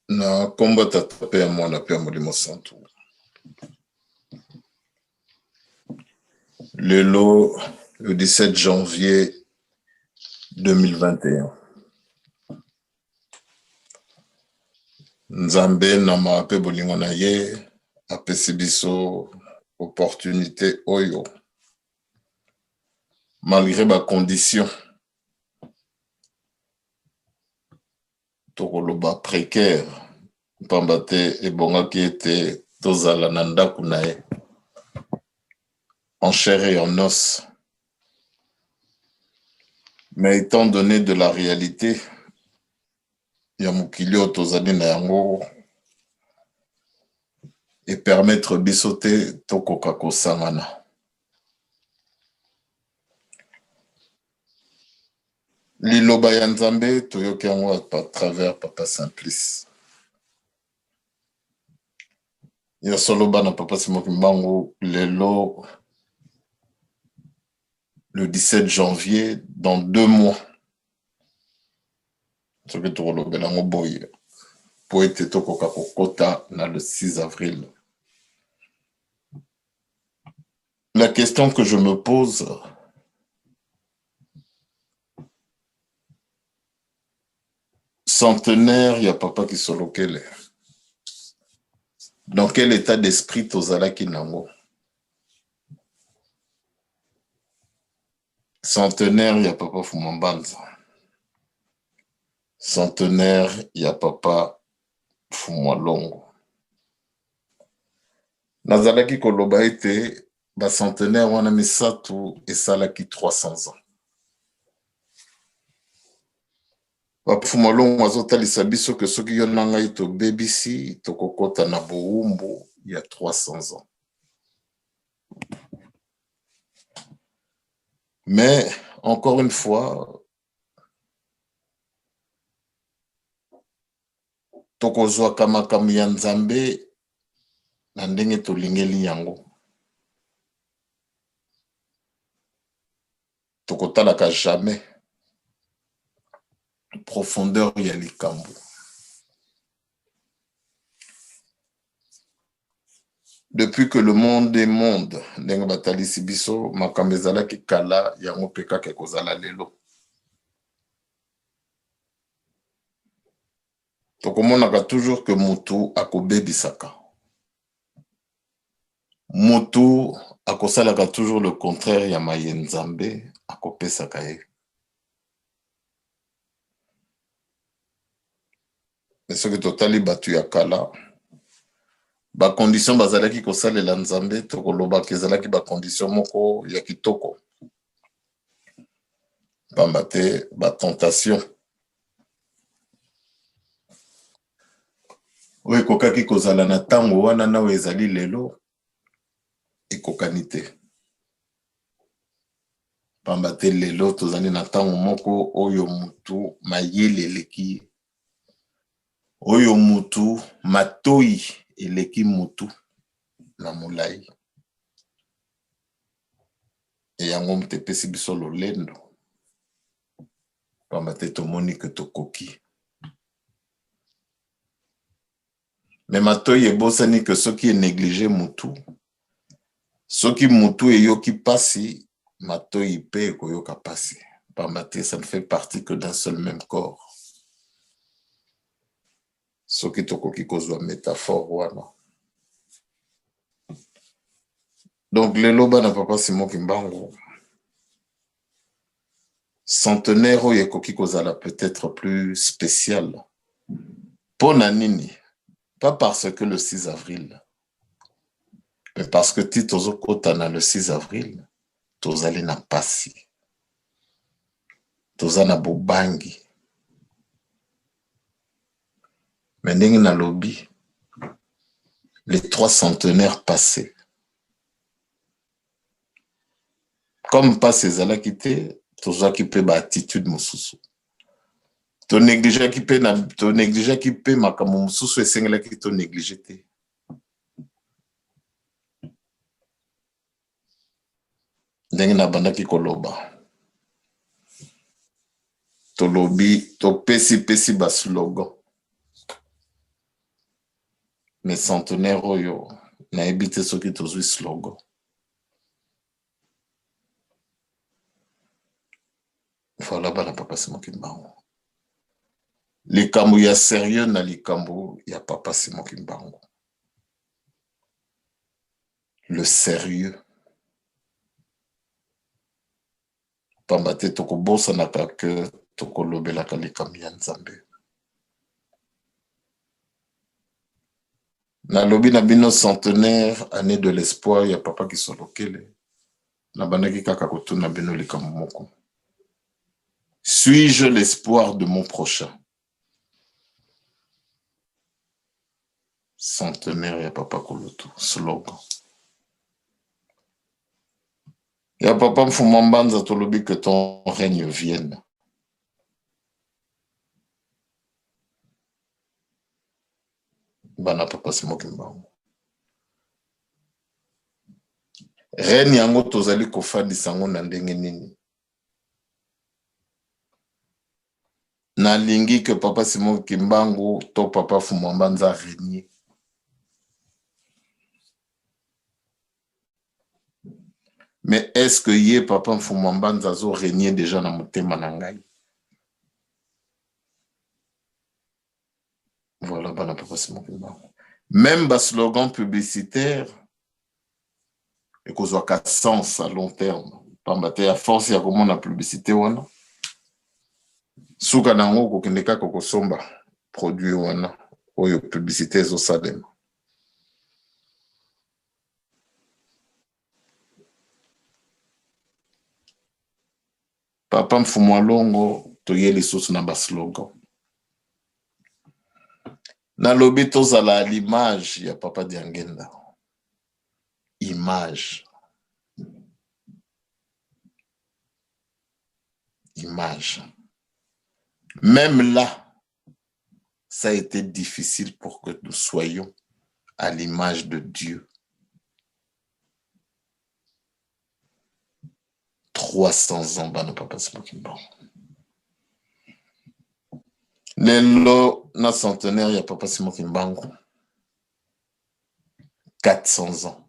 Na komba tata pe ya mwana pe ya molimo santu. Lelo, le 17 janvier 2021. Nzambe na mape bolingo na ye apesi biso opportunité oyo. Malgré ba condition tokoloba précaire pamba te ebongaki ete tozala na ndako na ye en chair et en os. Mais étant donné de la réalité, ya mokili oyo tozali na yango et permettre biso te tokoka kosangana. Liloba ya Nzambe toyoki yango à travers Papa Simplice. Ya solo bana Papa Simoki Mbangu lelo le 17 janvier dans 2 mois. Soki tokolobela yango boye po ete tokoka kokota na le 6 avril. La question que je me pose, centenaire, il y a papa qui solokele. Dans quel état d'esprit tozalaki nango? Centenaire, il y a papa Fumambanza. Centenaire, il y a papa Fumwalongo. Nazalaki koloba ete ba centenaire wana misatu esalaki 300 ans. Bafumolongo azotalisa biso ke soki yo na ngai tobebisi tokokota na bowumbu ya 300 ans. Mais encore une fois, tokozwaka makambo ya Nzambe na ndenge tolingeli yango. Tokotalaka jamais profondeur ya likambo. Depuis que le monde est monde, ndenge batalisi biso makambo ezalaki kala yango mpe kaka ekozala lelo. Tokomonaka toujours que mutu akobebisaka. Mutu akosalaka toujours le contraire ya maye Nzambe akopesaka ye. Mais soki totali batu ya kala, ba condition bazalaki kosalela Nzambe tokolobaka ezalaki ba condition moko ya kitoko. Pamba te ba tentation. Oyo ekokaki kozala na ntango wana nawe ezali lelo ekokani te. Pamba te lelo tozali na ntango moko oyo mutu mayele eleki. Oyo mutu matoi eleki mutu na mulai. E yango mute pesi biso lolendo. Pamba te tomoni ke tokoki. Mais matoi ebosani ke soki négligé mutu. Soki mutu eyoki pasi, matoi pe koyoka pasi. Pamba te ça ne fait partie que d'un seul même corps. Soki tokoki kozwa métaphore wana. Donc lelo bana Papa Simoki Mbangu. Centenaire oyo ekoki kozala peut-être plus spécial. Pona nini? Pas parce que le 6 avril. Mais parce que ti tozokota na le 6 avril, tozali na pasi. Toza na bobangi. Mais ndenge na lobi, les 3 centenaires passés. Comme pas ces ezalaki te, tozwaki pe ba attitude mosusu. To négligeaki pe makambo mosusu esengelaki to néglige te. Ndenge na bandaki koloba. Tolobi, topesi ba slogan. Mais centenaire oyo na ebité ce qui tozui slogan. Voilà bana papa Simon Kimbangu. Likambo ya sérieux na likambo ya papa Simon Kimbangu. Le sérieux. Pambate toko bosa na kake toko lobelaka likambo ya Nzambe. Na lobi na bino centenaire, année de l'espoir, ya papa qui solokele. Na bandaki kaka kotuna bino likambo moko. Suis-je l'espoir de mon prochain? Centenaire, ya papa Koloto, slogan. Ya papa Mfumambanza tolobi que ton règne vienne. Bana papa Simon Kimbangu. Règne yango tozali kofandisa yango na ndenge nini. Nalingi que papa Simon Kimbangu to papa Mfumambanza régner. Mais est-ce que ye papa Mfumambanza zo régner déjà na motema na ngai? Voilà, bana papa Simon Kimbangu. Même bas slogan publicitaire, et qu'on soit qu'à sens à long terme. Pambate à force ya comment la publicité wana. Souka nango kokendeka kokosomba produit wana oyo publicité zo salem. Papa Mfumwalongo toye lisusu na bas slogan. Na lobi tozala l'image ya papa Diangenda. Image. Image. Même là, ça a été difficile pour que nous soyons à l'image de Dieu. 300 ans, bana papa Simon Kimbangu. Lelo na centenaire ya papa Simon Kimbangu. 400 ans.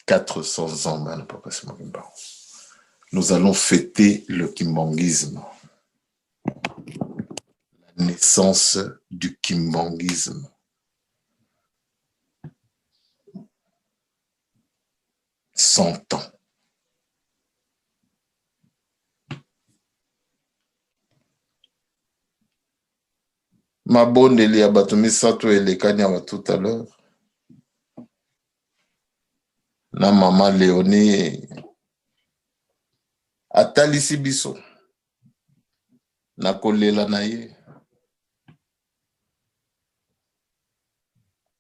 « 400 ans, bana papa Simon Kimbangu. Nous allons fêter le kimbanguisme. La naissance du kimbanguisme. « 100 ans. Ma bonne Elia Batoumi Sato et les Kanyama tout à l'heure. Na maman Léonie atalisi biso. Na kolela na ye.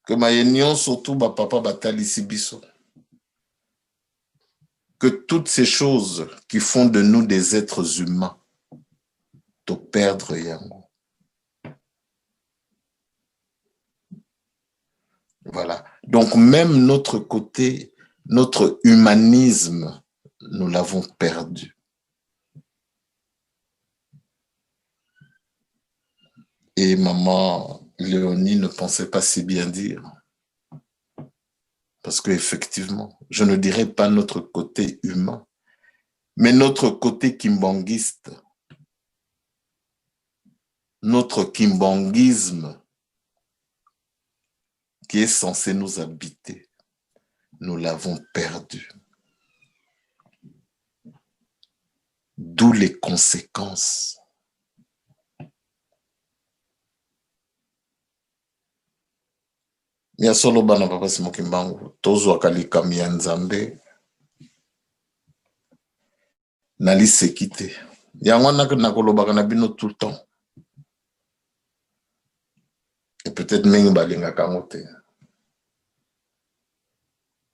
Que ma yenyon surtout ba papa batalisi biso. Que toutes ces choses qui font de nous des êtres humains to perdre yango. Voilà. Donc même notre côté, notre humanisme, nous l'avons perdu. Et maman Léonie ne pensait pas si bien dire. Parce qu'effectivement, je ne dirais pas notre côté humain, mais notre côté kimbanguiste, notre kimbanguisme qui est censé nous habiter, nous l'avons perdu. D'où les conséquences. Ya solo bana papa Simon Kimbangu, tozwaka likambo ya Nzambe naliseki te. Yango nakolobaka na bino tout le temps. Et peut-être mingi balingaka yango te.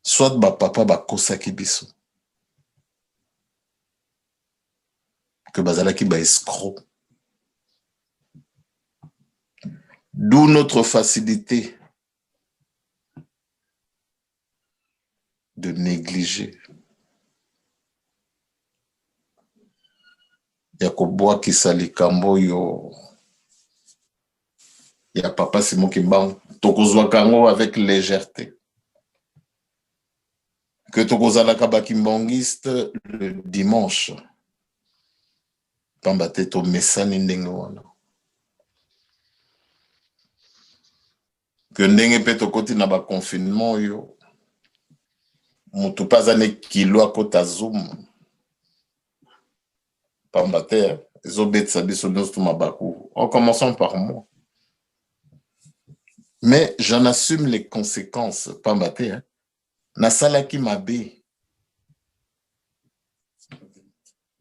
Soit ba papa bakosaki biso. Que bazalaki ba escroc. D'où notre facilité de négliger. Ya kobwakisa likambo yo Il y a Papa Simon Kimbangu. Tokozwa kango avec légèreté. Que tokozalaka bakimbangiste le dimanche. Pamba te to mesani ndenge wana. Que ndenge pe tokoti na ba confinement yo. Mutu pazane kilo akota zoom. Pamba te ezobetisa biso nyonso to mabaku. En commençant par moi. Mais j'en assume les conséquences. Pamba te nasalaki mabe.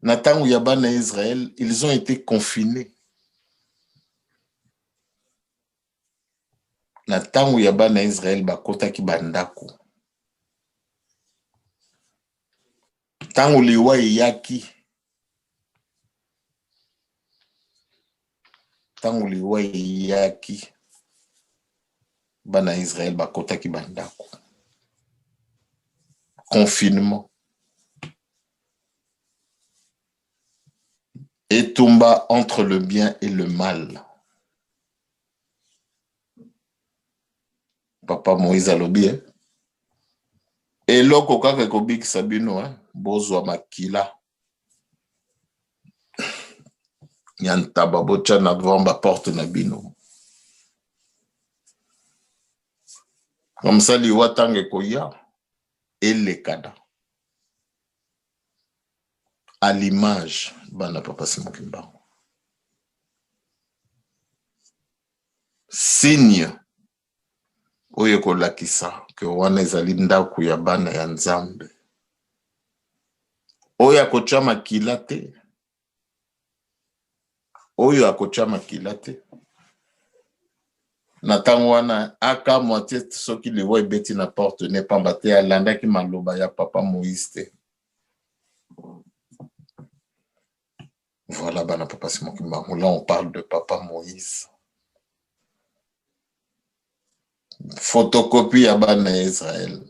Na tango ya bana Israël, ils ont été confinés. Na tango ya bana Israël bakotaki bandako. Tango liwa eyaki. Tango liwa eyaki. Bana Israël bakotaki bandako. Confinement. Et tomba entre le bien et le mal. Papa Moïse alobi, eloko kaka ekobikisa bino, bozwa makila. Nyantaba bocha na devant ba porte na bino. Comme ça, liwa tange koya, elekada. À l'image, bana Papa Simon Kimbangu. Signe, oyo kolakisa, ke wana ezali ndaku ya bana ya Nzambe. Oyo akocha makila te. Oyo akocha makila te. Na tango wana, aka moitié soki liwa ebeti na porte ne pamba te alandaki maloba ya Papa Moïse te. Voilà, bana Papa Simon Kimbangu. Là, on parle de Papa Moïse. Photocopie ya bana Israël.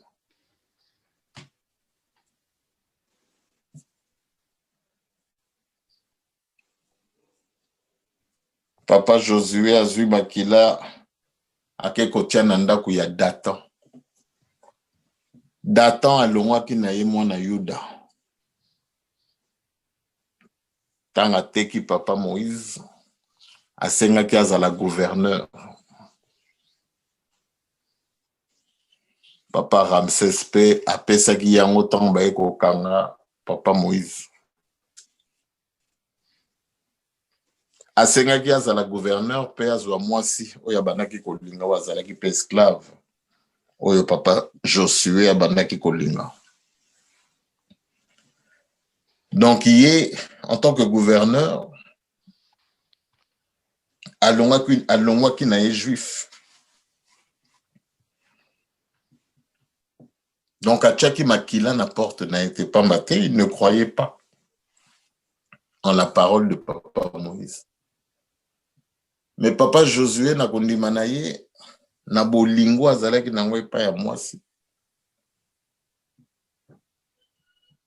Papa Josué azui makila ake kotia na ndaku ya Datan. Datan alongwaki na ye mwana Yuda. Tanga teki Papa Moïse asengaki azala gouverneur. Papa Ramsès pe apesaki yango tango baye kokanga Papa Moïse. Asengaki azala gouverneur pe azwa mwasi oyo abandaki kolinga oyo azalaki pe esclave oyo Papa Josué abandaki kolinga. Donc ye en tant que gouverneur alongwaki na ye juif. Donc atiaki makila na porte na été pamba te, il ne croyait pas en la parole de Papa Moïse. Mais Papa Josué na kondima na ye na bolingo azalaki nango epai ya mwasi.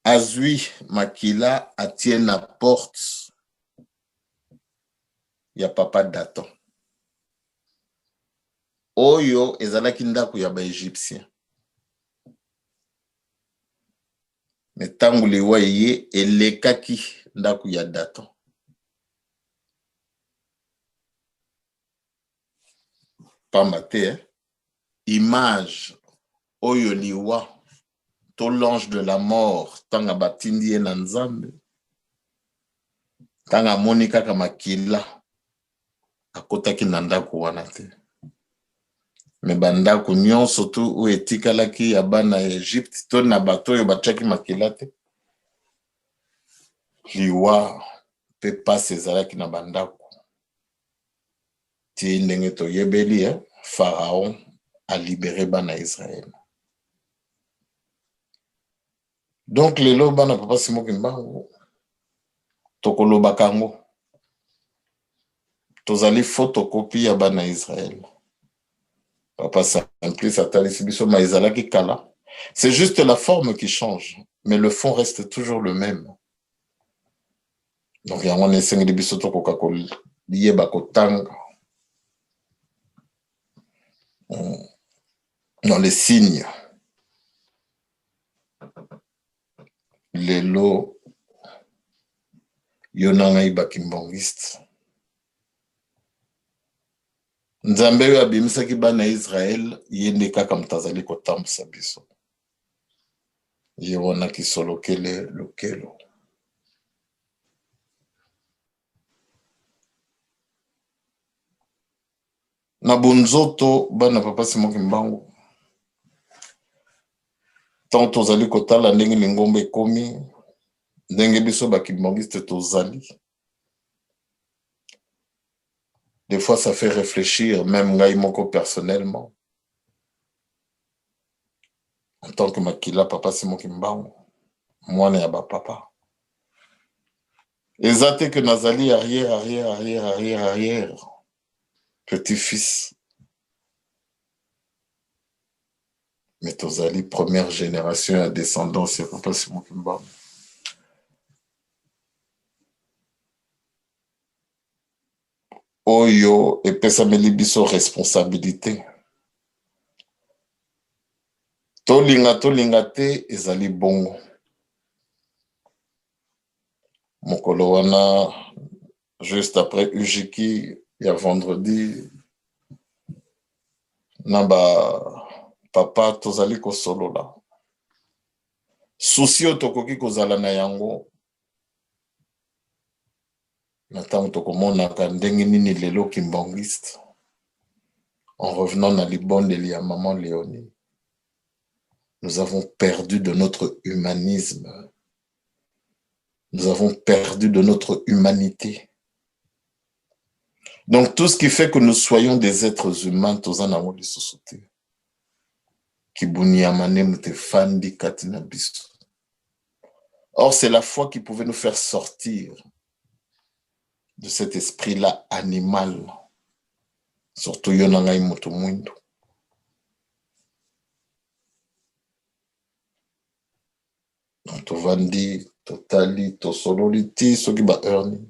Azui makila atie na porte ya Papa Datan. Oyo ezalaki ndaku ya ba Égyptien. Mais tangu liwa ye elekaki ndaku ya Datan. Pamba te, image oyo liwa to l'ange de la mort tanga batindi ye na Nzambe. Tanga moni kaka makila akotaki na ndaku wana te. Me bandaku nyonso tu oyo etikalaki ya bana ya Egypte to na bato oyo batiaki makila te. Liwa pe pasi ezalaki na bandaku. Ti ndenge toyebeli, Pharaon a libéré bana Israël. Donc lelo bana Papa Simon Kimbangu tokoloba kango. Tozali photocopie ya bana Israël. Papa Simplice atalisi biso ma ezalaki kala. C'est juste la forme qui change, mais le fond reste toujours le même. Donc yango nesengeli biso tokoka ko lieba kotanga. dans les signes. Lelo, yonanga ibakimbongiste. Nzambe yo abimisaki bana Israël yende kaka mtazali kotambusa biso. Ye wana kisolokele lokelo. Na bunzoto bana papa Simon Kimbangu. Tant tozali kotala ndenge lingombe ekomi, ndenge biso bakimbongiste tozali. Des fois, ça fait réfléchir, même ngai moko personnellement. En tant que makila, papa Simon Kimbangu, moi ne yaba papa. Ezate que nazali arrière, petit-fils. Mais tozali première génération à descendance, c'est papa Simon Kimbangu. Oyo epesameli biso responsabilité. Tolinga te ezali bongo. Mokolo wana, juste après Ujiki, il y a vendredi, naba papa tozali ko solola. Souci otokoki kozala na yango. Natango tokomonaka ndenge nini lelo kimbongiste. En revenant na libondeli ya maman Léonie, nous avons perdu de notre humanisme. Nous avons perdu de notre humanité. Donc tout ce qui fait que nous soyons des êtres humains, tozana ngoli société. Kibuni amane mute fandi katina biso. Or c'est la foi qui pouvait nous faire sortir de cet esprit-là animal. Surtout yonanga imoto mwindo. Donc tovandi, totali, tosololiti, soki ba erni.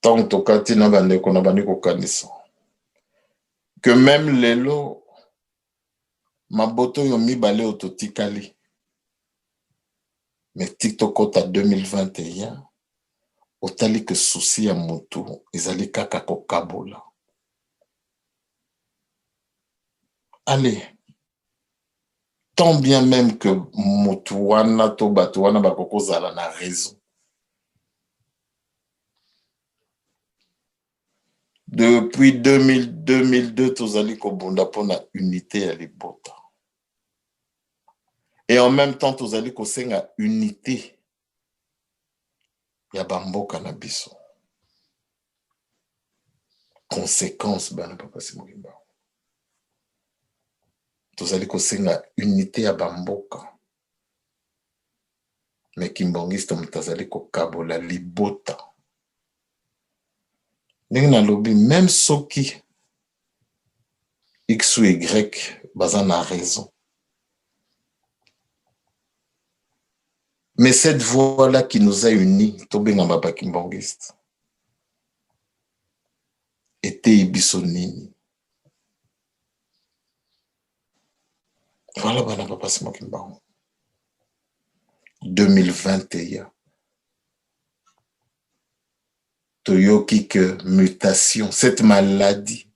Tant tokati na bandeko na bandeko kanisa. Que même lelo, maboto yo mibale ototikali. Mais TikTok kota 2021, otali que souci ya mutu, ezali kaka kokabola. Allez, tant bien même que mutu wana to batu wana bakoko zala na raison. Depuis 2002, tozali kobunda pona unité ya libota. Et en même temps, tozali kosenga unité ya bamboka na biso. Conséquence, bana papa Simon Kimbangu. Tozali kosenga unité ya bamboka. Mais kimbongiste mutazali kokabola libota. Ndenge na lobi, même soki X ou Y baza na raison. Mais cette voix-là qui nous a unis, tobenga baba kimbongiste, était ibiso nini. Voilà bana papa Simon Kimbangu. 2021. Toyoki que mutation, cette maladie,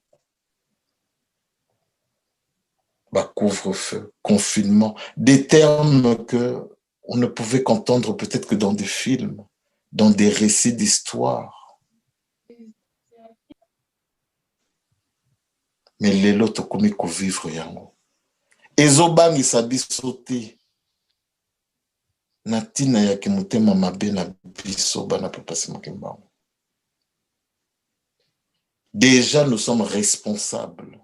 bah, couvre-feu, confinement, des termes que on ne pouvait qu'entendre peut-être que dans des films, dans des récits d'histoire. Mais les lots tokomi ko vivre yango. Ezobangi sabi sauté. Natina ya kimutema mabe na biso bana papa Simon Kimbangu. Déjà, nous sommes responsables.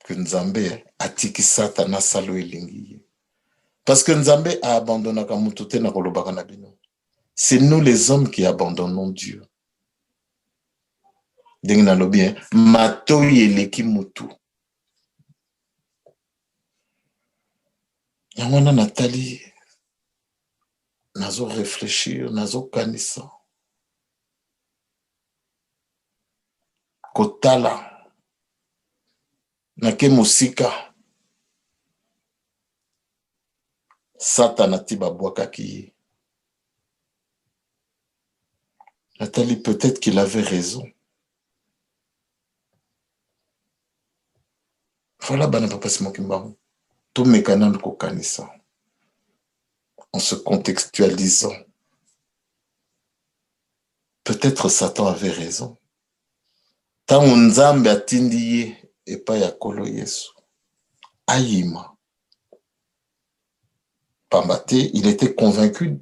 Que Nzambe atiki satana salo elingi. Parce que Nzambe a abandonné kamutute na kolobaka na bino. C'est nous les hommes qui abandonnons Dieu. Dengi na lobi, matoyi eleki mutu. Yangwana Nathalie, nazo réfléchir, nazo kanisa. Kotala. Nake musika. Satan atiba bwakaki. Nathalie, peut-être qu'il avait raison. Voilà, bana papa Simokimbaru. Tout mécanisme de kokanisa. En se contextualisant. Peut-être Satan avait raison. Tant Nzambe atindi et pas yakolo Yesu. Aïma. Pambate, il était convaincu,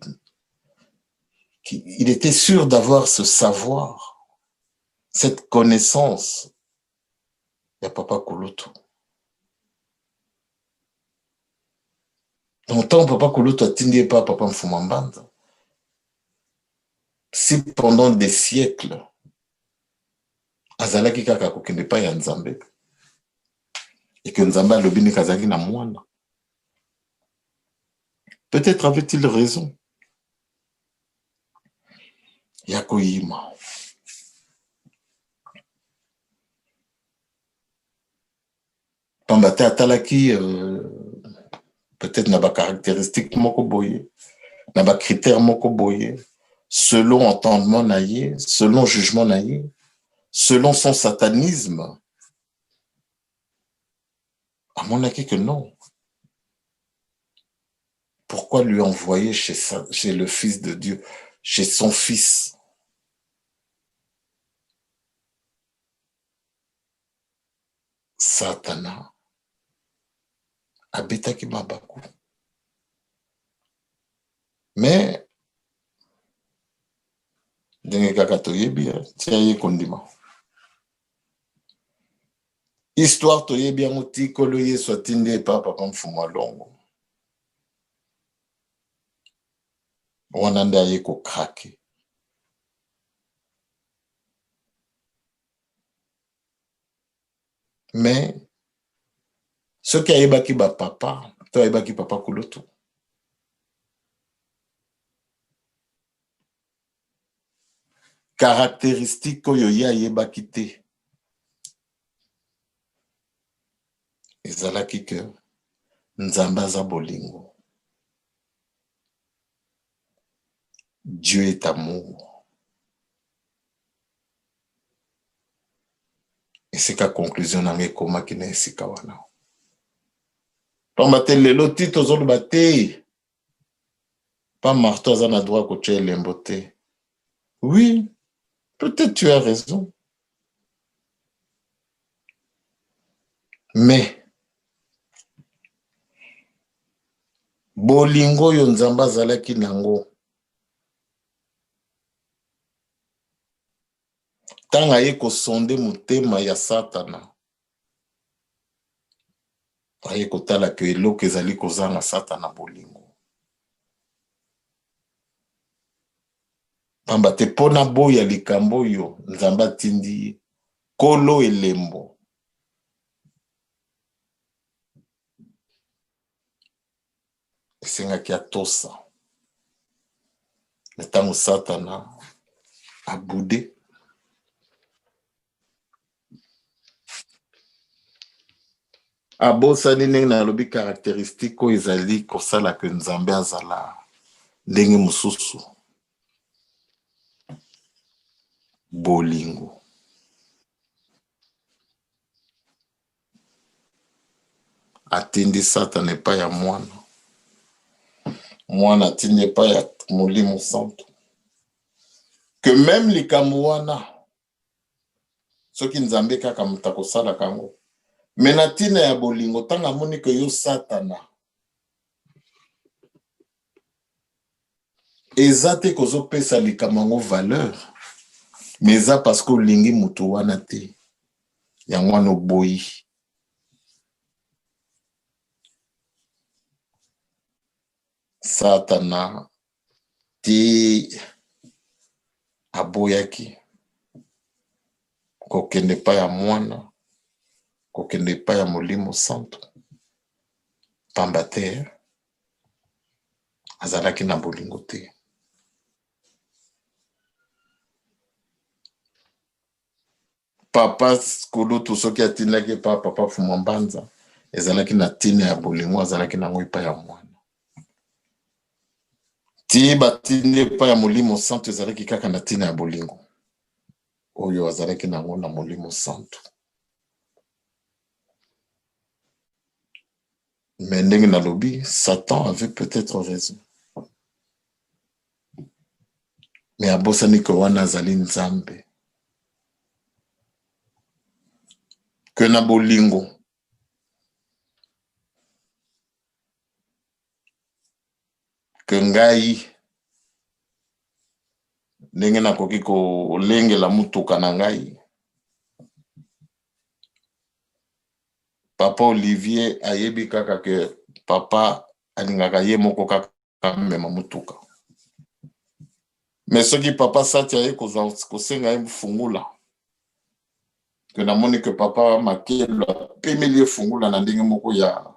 il était sûr d'avoir ce savoir, cette connaissance. Il y a Papa Kulutu. Donc, tant Papa Kulutu atindi pas Papa Mfumambanda, si pendant des siècles, azalaki kaka kokende pa ya Nzambe, et que Nzambe alobini kazaki na mwana, peut-être avait-il raison. Yakoyima. Pambate atalaki peut-être na ba caractéristique moko boye, na ba critère moko boye, selon entendement naïe, selon jugement naïe, selon son satanisme. À mon avis que non. Pourquoi lui envoyer chez le Fils de Dieu, chez son Fils? Satana abetaki mabaku. Mais ndenge kaka toyebi tia ye kondima. Histoire toyebi yango tikolo Yesu atindi pa papa mfumu alongo. Wana nde aye kokrake. Mais ceux qui ayebaki ba papa, to ayebaki papa Kulutu. Caractéristique oyo ye ayebaki te. Ezalaki que Nzambe aza bolingo. Dieu est amour. Et c'est qu'à conclusion na ngai komaki na esika wana. Pambate lelo tito zoloba te. Pas marteau aza na droit kotia elembo te. Oui, peut-être tu as raison. Mais bolingo oyo Nzambe azalaki nango. Tanga aye kosonde motema ya Satana. Aye kotala ke eloko ezali kozanga Satana bolingo. Pambate pona boya likambo oyo Nzambe atindi kolo elembo. Esengaki atosa. Ntango Satana abude. Abosani ndenge nalobi caractéristique oyo ezali kosala ke Nzambe azala ndenge mosusu. Bolingo. Atindi Satana epai ya mwana. Mwana atindi epai ya Molimo Santo. Que même likambo wana soki Nzambe kaka muta kosala kango. Mais na tina ya bolingo tanga moni ke yo Satana. Eza te kozopesa likambo yango valeur. Mais eza parce que olingi mutu wana te. Yango wana oboyi. Satana ti aboyaki. Kokende pa ya mwana. Kokende pa ya Molimo Santo. Pamba te azalaki na bolingo te. papa kolo to soki atindaki pa papa Fumambanza ezalaki na tina ya bolingo azalaki nango epai ya mwana ti batindi epai ya molimo santo ezalaki kaka na tina ya bolingo oyo azalaki nango na molimo santo mais ndenge nalobi Satan avait peut-être raison mais abosani ke wana azali nzambe ke na bolingo ke ngai ndenge nakoki kolengela mutuka na ngai papa Olivier ayebi kaka ke papa alingaka ye moko kaka mema mutuka mais soki papa Sati aye kosenga ye fungula ke namoni ke papa Makelo apemeli ye fungula na ndenge moko ya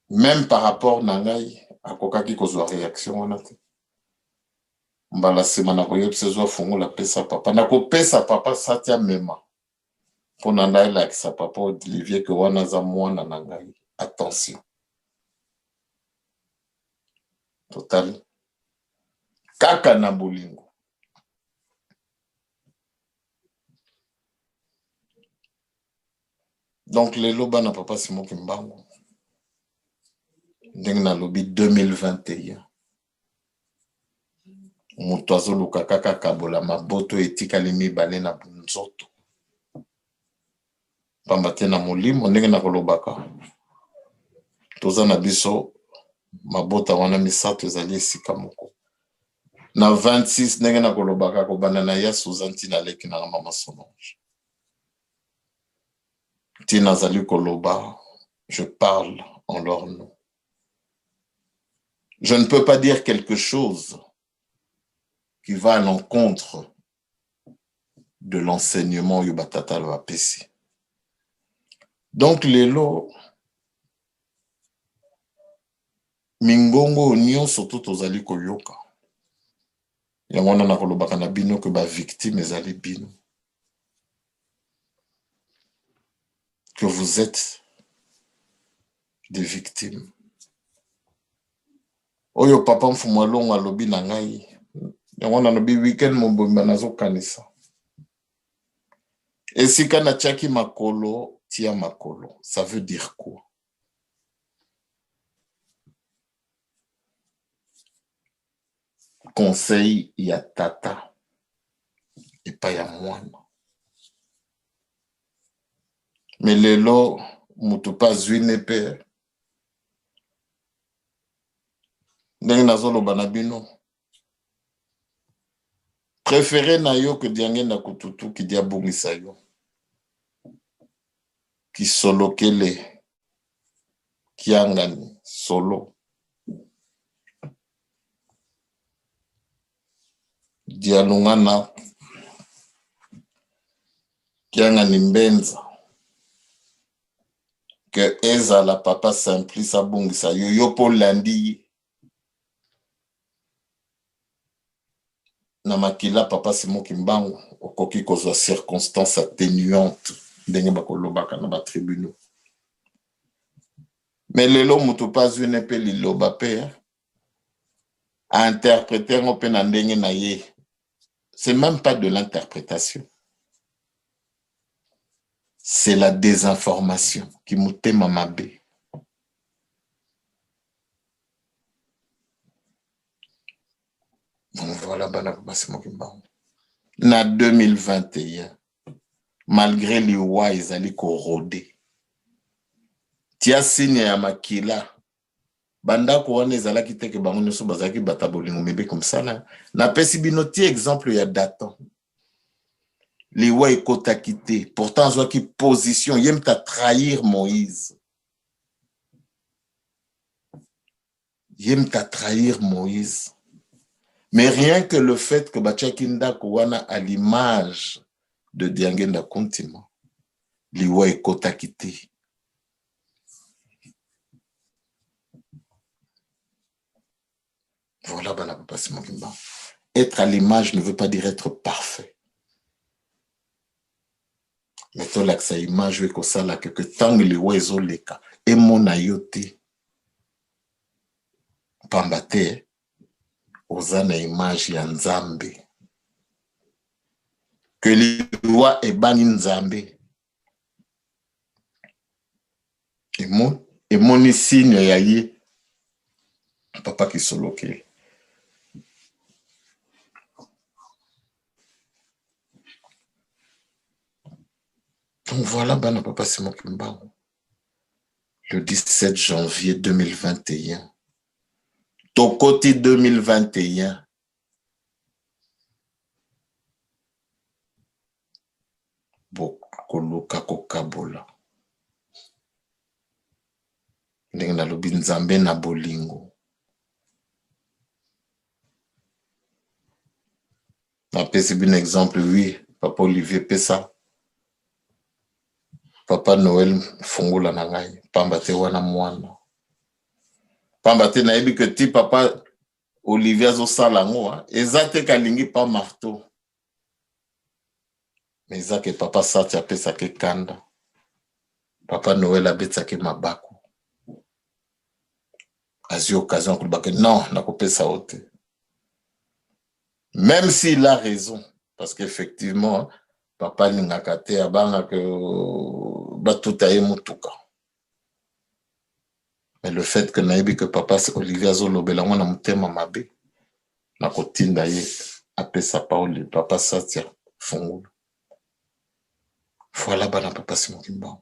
même par rapport na ngai akokaki kozwa réaction wana te mbala nsima nakoyebisa ezwa fungula pesa papa nakopesa papa Sati amema mpo na ngai elakisa papa Olivier ke wana aza mwana na ngai attention totali kaka na bolingo donc lelo bana papa Simon Kimbangu ndenge nalobi 2021 moto azoluka kaka kabola maboto etikali mibale na nzoto pamba te na molimo ndenge nakolobaka toza na biso mabota wana misato ezali esika moko na 26 ndenge nakolobaka kobanda na yasu oza ntina leki na mama Solange ntina azali koloba je parle en leur nom. Je ne peux pas dire quelque chose qui va à l'encontre de l'enseignement Yubatata Lwapesi. Donc, lelo, mingongo nyonso to tozali koyoka. Yango wana nakolobaka na bino ke ba victime ezali bino. Que vous êtes des victimes. Oyo papa mfumwalongo alobi na ngai. Yango nalobi weekend mobomba nazokanisa. Esika na tiaki makolo, tia makolo. Ça veut dire quoi? Conseil ya tata et pas ya mwana. Mais lelo, mutu pas zwine pe. Ndenge nazoloba na bino. Préféré na yo que diange na kututu ki dia bongisa yo. Ki solo kele. Kiangani solo. Dialungana. Kiangani mbenza. Que eza la papa Simplice abongisa yo yo po landi. Na makila papa Simon Kimbangu okoki kozwa circonstance atténuante ndenge bakolobaka na ba tribunaux. Mais lelo mutu pas une pe liloba pe a interpréter ngo pe na ndenge na ye. C'est même pas de l'interprétation. C'est la désinformation qui mutema mabe. Donc voilà bana papa Simon Kimbangu. Na 2021 malgré les lois ezali korodé. Tia signe ya makila bandako wana ezalaki teke bango nyonso bazalaki bata bolingo mebe comme ça là. Napesi bino ti exemple ya Datan. Liwa ekotaki te. Pourtant azwaki position yem ta trahir Moïse. Yem ta trahir Moïse. Mais rien que le fait que batiaki ndako wana à l'image de Diangenda Kontima, liwa ekotaki te. Voilà, Bana Papa Simon Kimbangu. Être à l'image ne veut pas dire être parfait. Mais to laksa image we kosala que tant le wezo leka et mon ayote pambate ozana image ya nzambe que liwa ebani nzambe emoni signe ya ye papa qui soloke. Donc voilà, bana papa Simon Kimbangu, le 17 janvier 2021. Tokoti 2021. Bokoluka kokabola. Ndenge nalobi nzambe na bolingo. Napesi un exemple, oui, papa Olivier Pessa. Papa Noël Fungola na ngai, pambate wana mwana. Pambate na yebi que ti papa Olivier zo salango, ezate kalingi pa marteau. Mais ezake papa sati apesa ke kanda. Papa Noël abetsa ke mabako. Azi occasion kulbake non, na kopesa ote. Même s'il a raison, parce qu'effectivement, papa Lingakate abanga que batuta ye mutuka. Mais le fait que naïbi que papa Olivier Azolobela na mutema mabe na kotinda ye apesa paoli papa Satia Fungola. Voilà bana papa Simon Kimbangu.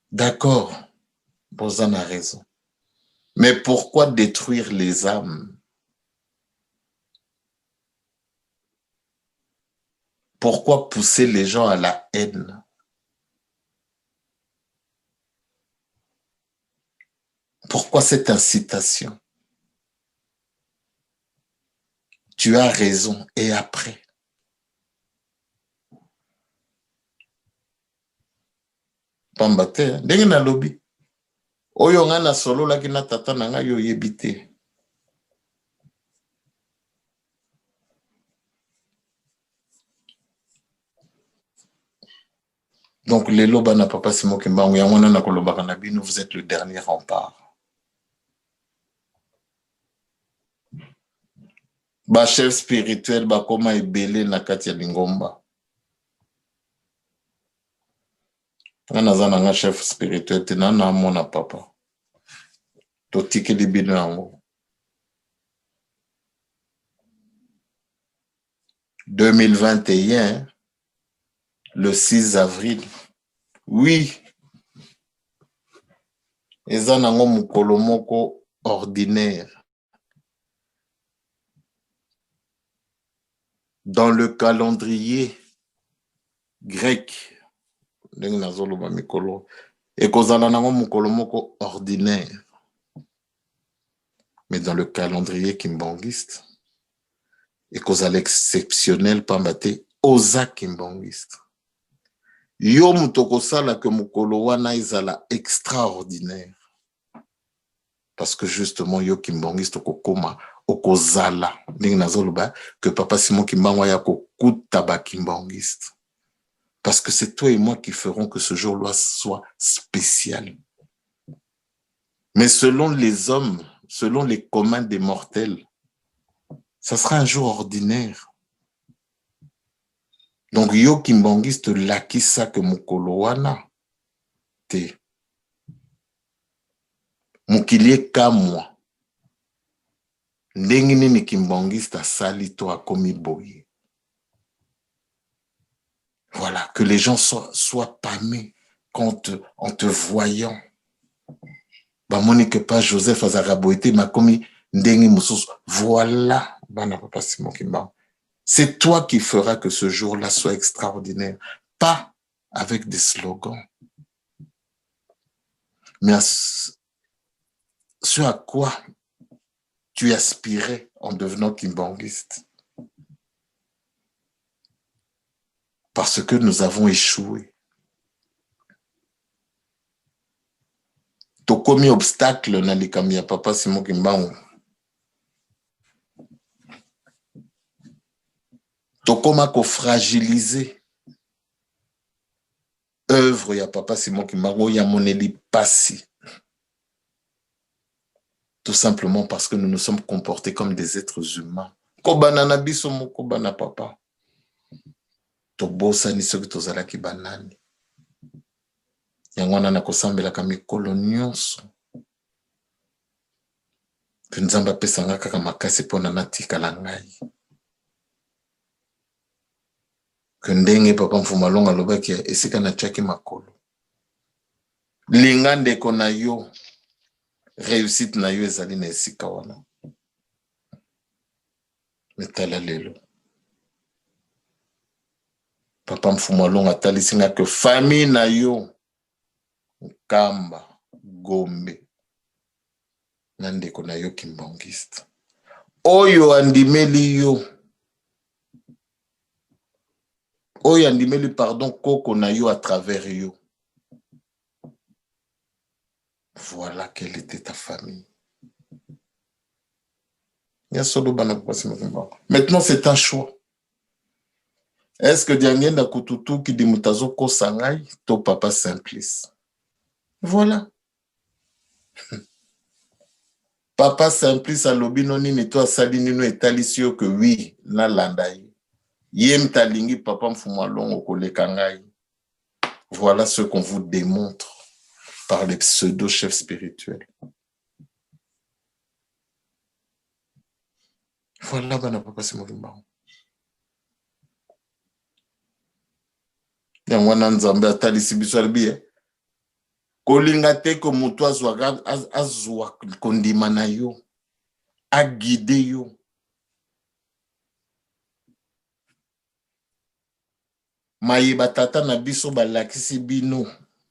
D'accord, Bozan a raison. Mais pourquoi détruire les âmes? Pourquoi pousser les gens à la haine? Pourquoi cette incitation? Tu as raison. Et après? Pambate, ndenge na lobi. Oyo nga na solo laki na tata na nga yo yebite. Donc, les lobana papa Simon Kimbangu, yamona na kolobaka na bino, vous êtes le dernier rempart. Ba chef spirituel ba koma ebele na kati ya Lingomba. Nga zana nga chef spirituel te na mona papa. To tikeli bino yango. 2021, le 6 avril. Oui. Eza nango mukolo moko ordinaire. Dans le calendrier grec, ndenge nazoloba mikolo, ekozala nango mukolo moko ordinaire. Mais dans le calendrier kimbangiste, ekozala exceptionnel pambate oza kimbangiste. Yo mutoko sala que mukolo wana izala extraordinaire. Parce que justement, yo kimbangiste okokoma okozala. Ndenge nazoloba que papa Simon Kimbangu ya kokuta ba kimbangiste. Parce que c'est toi et moi qui ferons que ce jour-là soit spécial. Mais selon les hommes, selon les communs des mortels, ça sera un jour ordinaire. Donc, yo kimbangiste lakisa que mukolo wana te. Mukilie kamwa. Ndenge nini kimbangiste asali to akomi boye. Voilà, que les gens soient pâmés en te voyant. Bah, Monique pas Joseph Azaraboete m'a commis ndengi mususu. Voilà, bana papa Simon Kimbangu. C'est toi qui feras que ce jour-là soit extraordinaire. Pas avec des slogans. Mais ce à quoi tu aspirais en devenant kimbanguiste. Parce que nous avons échoué. Tokomi obstacle na likami ya papa Simon Kimbangu. Tokoma ko fragiliser œuvre ya papa Simon Kimbangu ya moneli pasi. Tout simplement parce que nous nous sommes comportés comme des êtres humains. Kobana na biso moko bana papa. Tobosani soki tozalaki banani. Yango wana na kosambelaka mikolo nyonso. Mpe Nzambe apesanga kaka makasi mpona natikala ngai. Ke ndenge papa Mfumalongo alobaki esika natiaki makolo. Linga ndeko na yo, réussite na yo ezali na esika wana. Metala lelo. Papa Mfumalongo atalisinga ke famille na yo, Nkamba, Gombe, na ndeko na yo Kimbangiste. Oyo andimeli yo. Oyo andimeli pardon koko na yo à travers yo. Voilà quelle était ta famille. Maintenant, c'est un choix. Est-ce que Diangenda Kututu qui dit Mutazoko Sangai, ton papa Simplice? Voilà. Papa Simplice a lobino nini to asali nino etalisio que oui, na landai. Yem talingi papa Mfumalongo koleka ngai. Voilà ce qu'on vous démontre par les pseudo-chefs spirituels. Voilà, bana papa Simon. Yango na Nzambe atalisi biso albi kolinga te ko mutu azwa kondima na yo, aguide yo. Mayeba tata na biso balakisi bino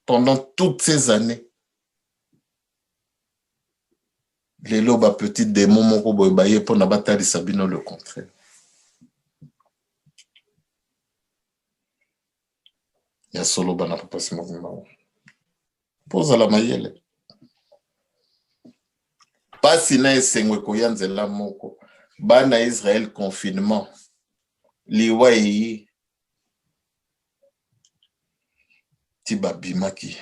pendant toutes ces années. Lelo ba petit démon moko boye baye pona batalisa bino le contraire. Ya solo bana papa Simon. Posa la mayele. Pasi na esengwe koyanzela moko. Bana Israël confinement. Liwa yi tiba bimaki.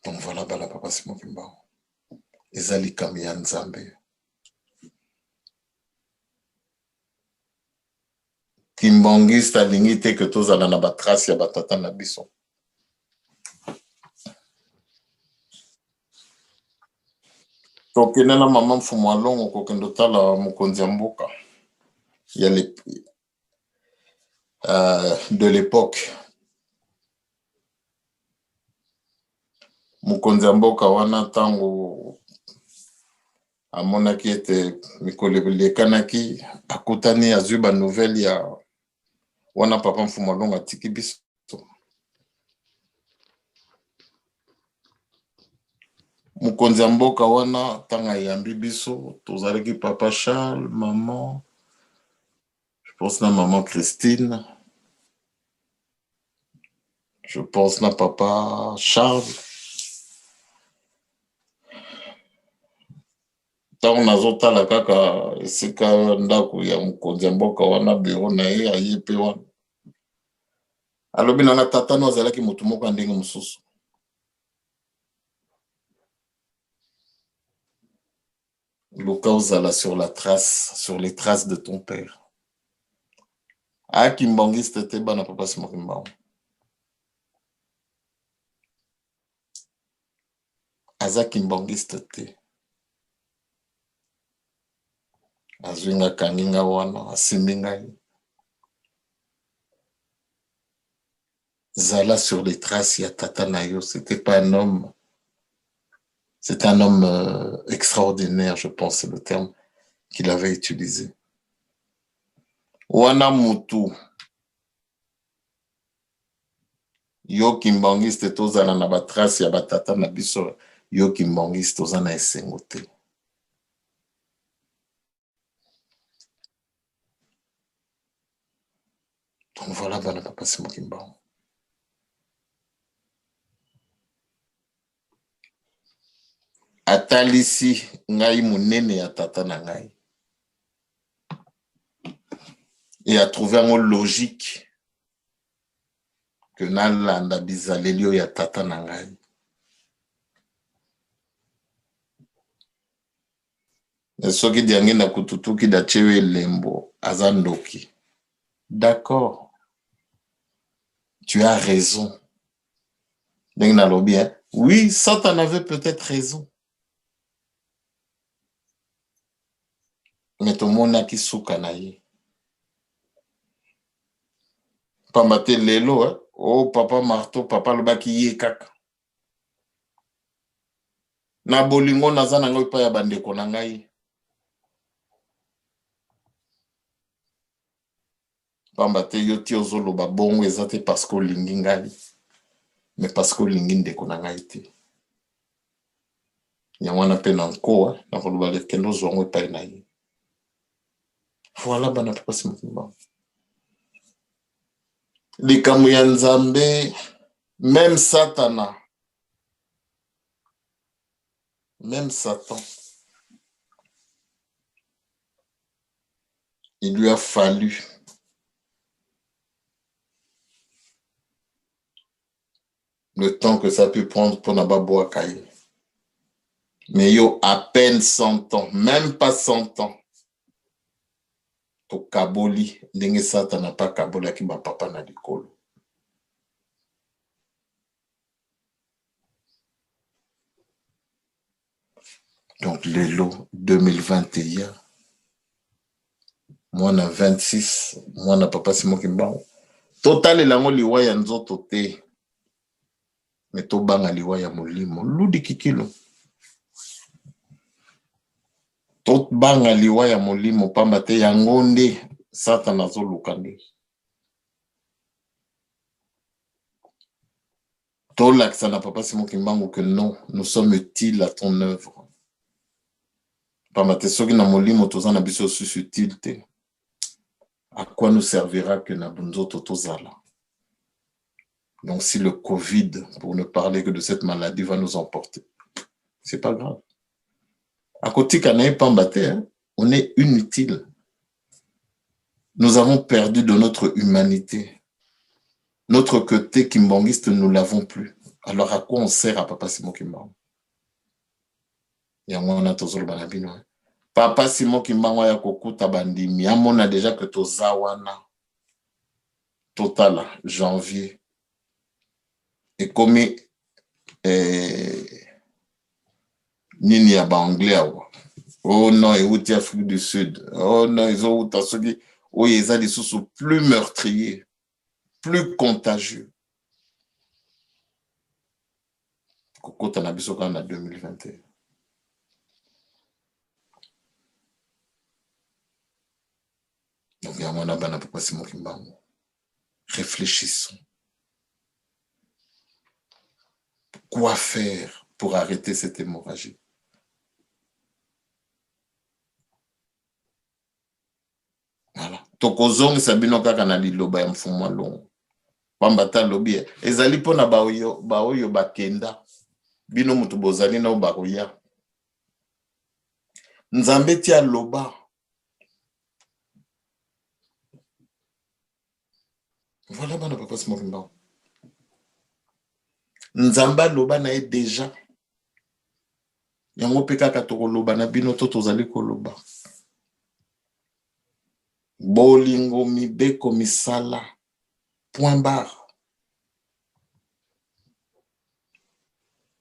Donc voilà bana papa Simon Kimbangu. Ezali kam ya Nzambe. Kimbangiste alingi te que tozala na batrace ya batata na biso. Tokende na mama Mfumalongo kokende tala mokonzi ya mboka. Il y a de l'époque. Mokonzi ya mboka wana tango amonaki ete mikolo elekanaki akutani azwi ba nouvelle ya wana papa Mfumalongo atiki biso. Mokonzi ya mboka wana tanga yambi biso tozalaki papa Charles, maman, je pense na maman Christine, je pense na papa Charles. Tango nazotala kaka esika ndako ya mokonzi ya mboka wana bureau na ye aye pe wana. Alobi nanga tata no azalaki motu moko ndenge mosusu. Luka ozala sur la trace, sur les traces de ton père. Kimbangiste te bana papa Simon Kimbangu. Aza kimbangiste te. Azwinga kanginga wana, asimbi ngai. Zala sur les traces ya tata na yo, c'était pas un homme. C'est un homme extraordinaire, je pense, c'est le terme qu'il avait utilisé. Wana mutu. Yo kimbangiste tozala na batrace ya batata na biso, yo kimbangiste tozana esengo te. Donc voilà bana papa Simon Kimbangu. Atalisi ngai munene ya tata na ngai. et a trouvé une logique que nalanda bizaleli oyo ya tata na ngai. Soki diange na kututuki da chewe lembo azandoki. D'accord. Tu as raison. Oui, Satan avait peut-être raison. Mais tout le monde a qui souka na ye. Pambate lelo, hein? Oh, papa marteau, papa lobaki ye kaka. Na bolingo naza na ngai pa ya bandeko na ngai. Pambate yo ti ozoloba bongo eza te parce que olingi ngai. Mais parce que olingi ndeko na ngai te. Yango na pe na nkoa, na koloba lekendo zongo epai na ye. Voilà bana papa simba. Likambo ya Nzambe, même Satana, même Satan, il lui a fallu le temps que ça peut prendre pour Nababo Akaye. Mais yo, à peine 100 ans, même pas 100 ans, to kaboli, ndenge Satana pas kabola ki ba papa na likolo. Donc, lelo 2021, moi na 26, moi na papa Simon Kimbango. Total elango liwa ya nzoto te. Mais to banga liwa ya molimo. Ludi kikilo. Tot banga liwa ya molimo pamba te yango nde Satan azoluka nde. Tolakisa na papa Simon Kimbango que non, nous sommes utiles à ton œuvre. Pamba te soki na molimo toza na biso susu utile te. À quoi nous servira que na bunzoto tozala? Donc si le Covid, pour ne parler que de cette maladie, va nous emporter, c'est pas grave. À côté kanae pamba te, hein, on est inutile. Nous avons perdu de notre humanité. Notre côté kimbangiste, nous ne l'avons plus. Alors à quoi on sert à papa Simon Kimbango? Yamona tozolo banabino. Papa Simon Kimbango ya kokuta bandimi. Yamona déjà que tozawana. Total, janvier. Et comme nini ya ba anglais awa. Oh non, et Afrique du Sud. Oh non, ils ont outé oh, ils ont des sous plus meurtriers, plus contagieux. Kokota na biso en 2021. Donc, il y a mon abana pour passer mon Kimbango. Réfléchissons. Quoi faire pour arrêter cette hémorragie? Voilà. Tokozong sabino kaka na liloba ya mfumo long. Pambata lobi ezali pona baoyo bakenda. Bino mutu bozali na baroya. Nzambe tia loba. Voilà bana papa Simon Kimbango. Nzamba loba na ye déjà. Yango pe kaka tokoloba na bino to tozali koloba. Bolingo mibeko misala. Point barre.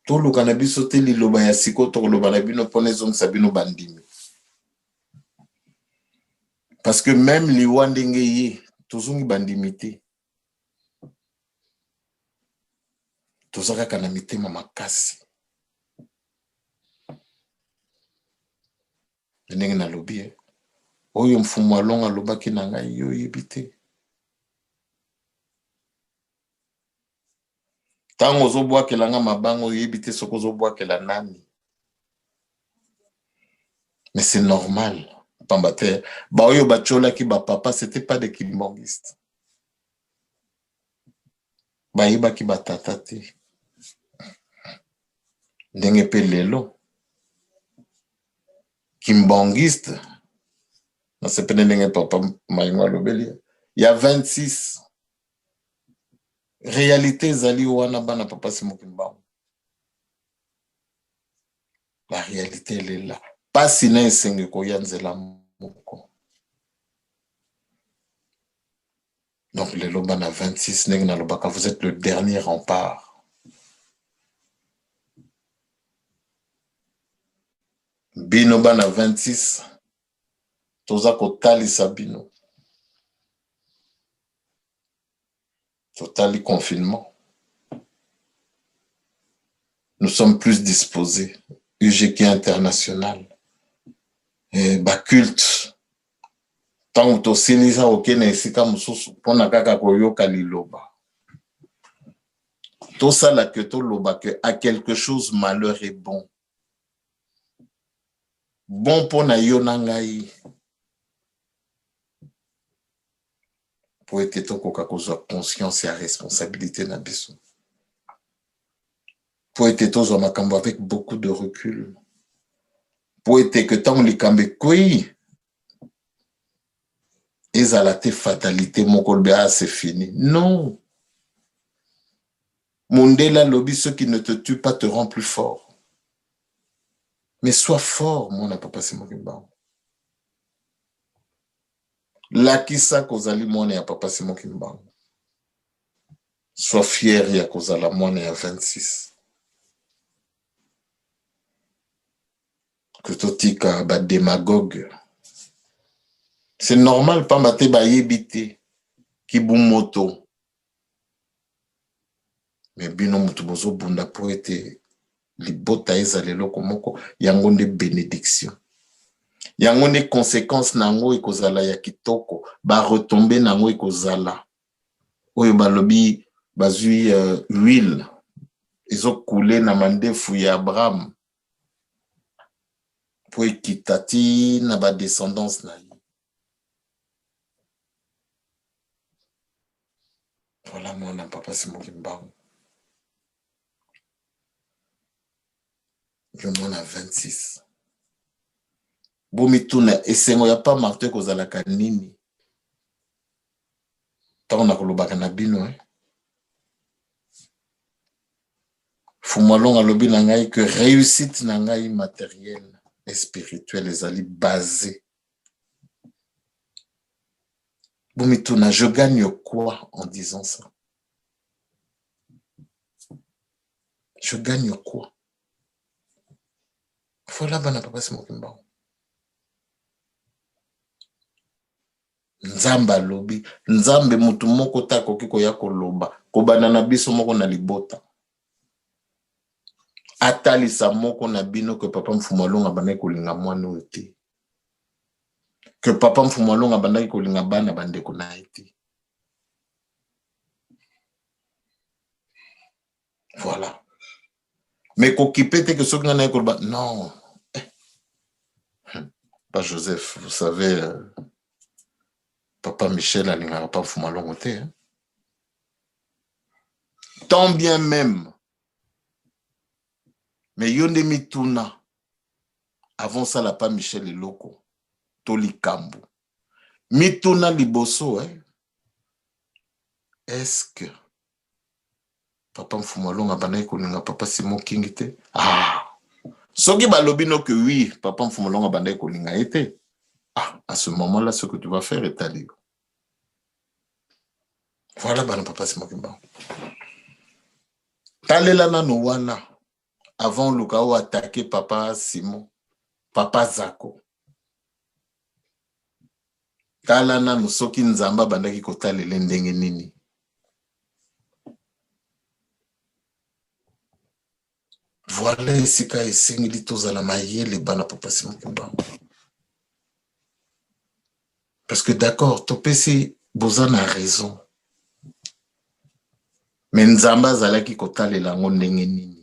Toluka na biso te liloba ya siko tokoloba na bino pona ezongisa bino bandimi. Parce que même liwa ndenge ye tozongi bandimi te. Tozaka na mitema makasi. Ndenge na lobi oyo mfumu alonga lobaki na ngai yo yebi te. Tango ozobwakela nga mabango yebi te soko ozobwakela nani. Mais c'est normal. Pambate, ba oyo bacholaki ba papa, c'était pas des kimbongistes. Ba yebaki ba tata te. Ndenge pe lelo. Kimbongiste Papa Maïma Lobeli. Il y a 26 réalités zali wana bana papa Simokimba. La réalité elle est là. Pas sinon senge ko yanzela moko. Donc les lobana 26 nengna lobaka vous êtes le dernier rempart. Bino bana 26 toza kotali sabino. Total confinement. Nous sommes plus disposés. UGK international. Culte. Tant que tu as aucun esika mususu pona kaka koyoka liloba. Tout ça là que to loba que à quelque chose malheur est bon. Bon pona yo nangai. Pour être to koka kozo conscience et responsabilité na biso. Pour être to makambo avec beaucoup de recul. Pour être que tant likambe koi ezala te fatalité mokolbe c'est fini. Non. Mondela lobby, ceux qui ne te tuent pas te rend plus fort. Mais sois fort, mon papa Simokimba. Lakisa kozali mone ya papa Simokimba. Sois fier ya kozala mone ya 26. Que totika ba démagogue. C'est normal pas mate ba yebite ki bumoto. Mais bino mutu bozo bunda po ete libota ezale loko moko yango nde bénédiction. Yango nde conséquence nango ekozala ya kitoko ba retomber nango ekozala. Oyo balobi bazui huile ezo couler na mandefu ya Abraham po ekitati na ba descendance na ye. Voilà mon papa Simokimba. Je m'en a 26. Bomi tuna esengo ya pa marté kozala kanini. Tant na kolobaka na bino Fumalong alobi na ngai que réussite na ngai matérielle et spirituelle ezali basée. Bomituna, je gagne quoi en disant ça? Je gagne quoi? Voilà bana papa Simokimba. Nzamba lobi, nzambe mutu moko tako kiko ya koloba, kobana na biso moko na libota. Atalisa moko na bino que papa Mfumalonga bana kolinga mwana ote. Que papa Mfumalonga bana kolinga bana bandeko na ete. Voilà. Mais kokipete que soki na koloba non. Pas Joseph, vous savez papa Michel alingaka pa Mfumalonga te. Tant bien même. Mais yonde mituna avant ça la pas Michel Eloko Toli Kambu mituna liboso est-ce que papa Mfumalonga banayi kolinga papa Simon King te soki balobi no que oui papa Mfumalonga banayi kolinga ete à ce moment-là ce que tu vas faire est aller. Voilà bana papa Simon Kimba talela nano wana avant Lukao attaquer papa Simon papa Zako tala nano soki nzamba bandaki kotalela ndenge nini. Voilà esika esengeli tozala mayele bana papa Simon Kimba. Parce que d'accord, topesi bozana a raison. Mais nzamba azalaki kotalela ngo ndenge nini.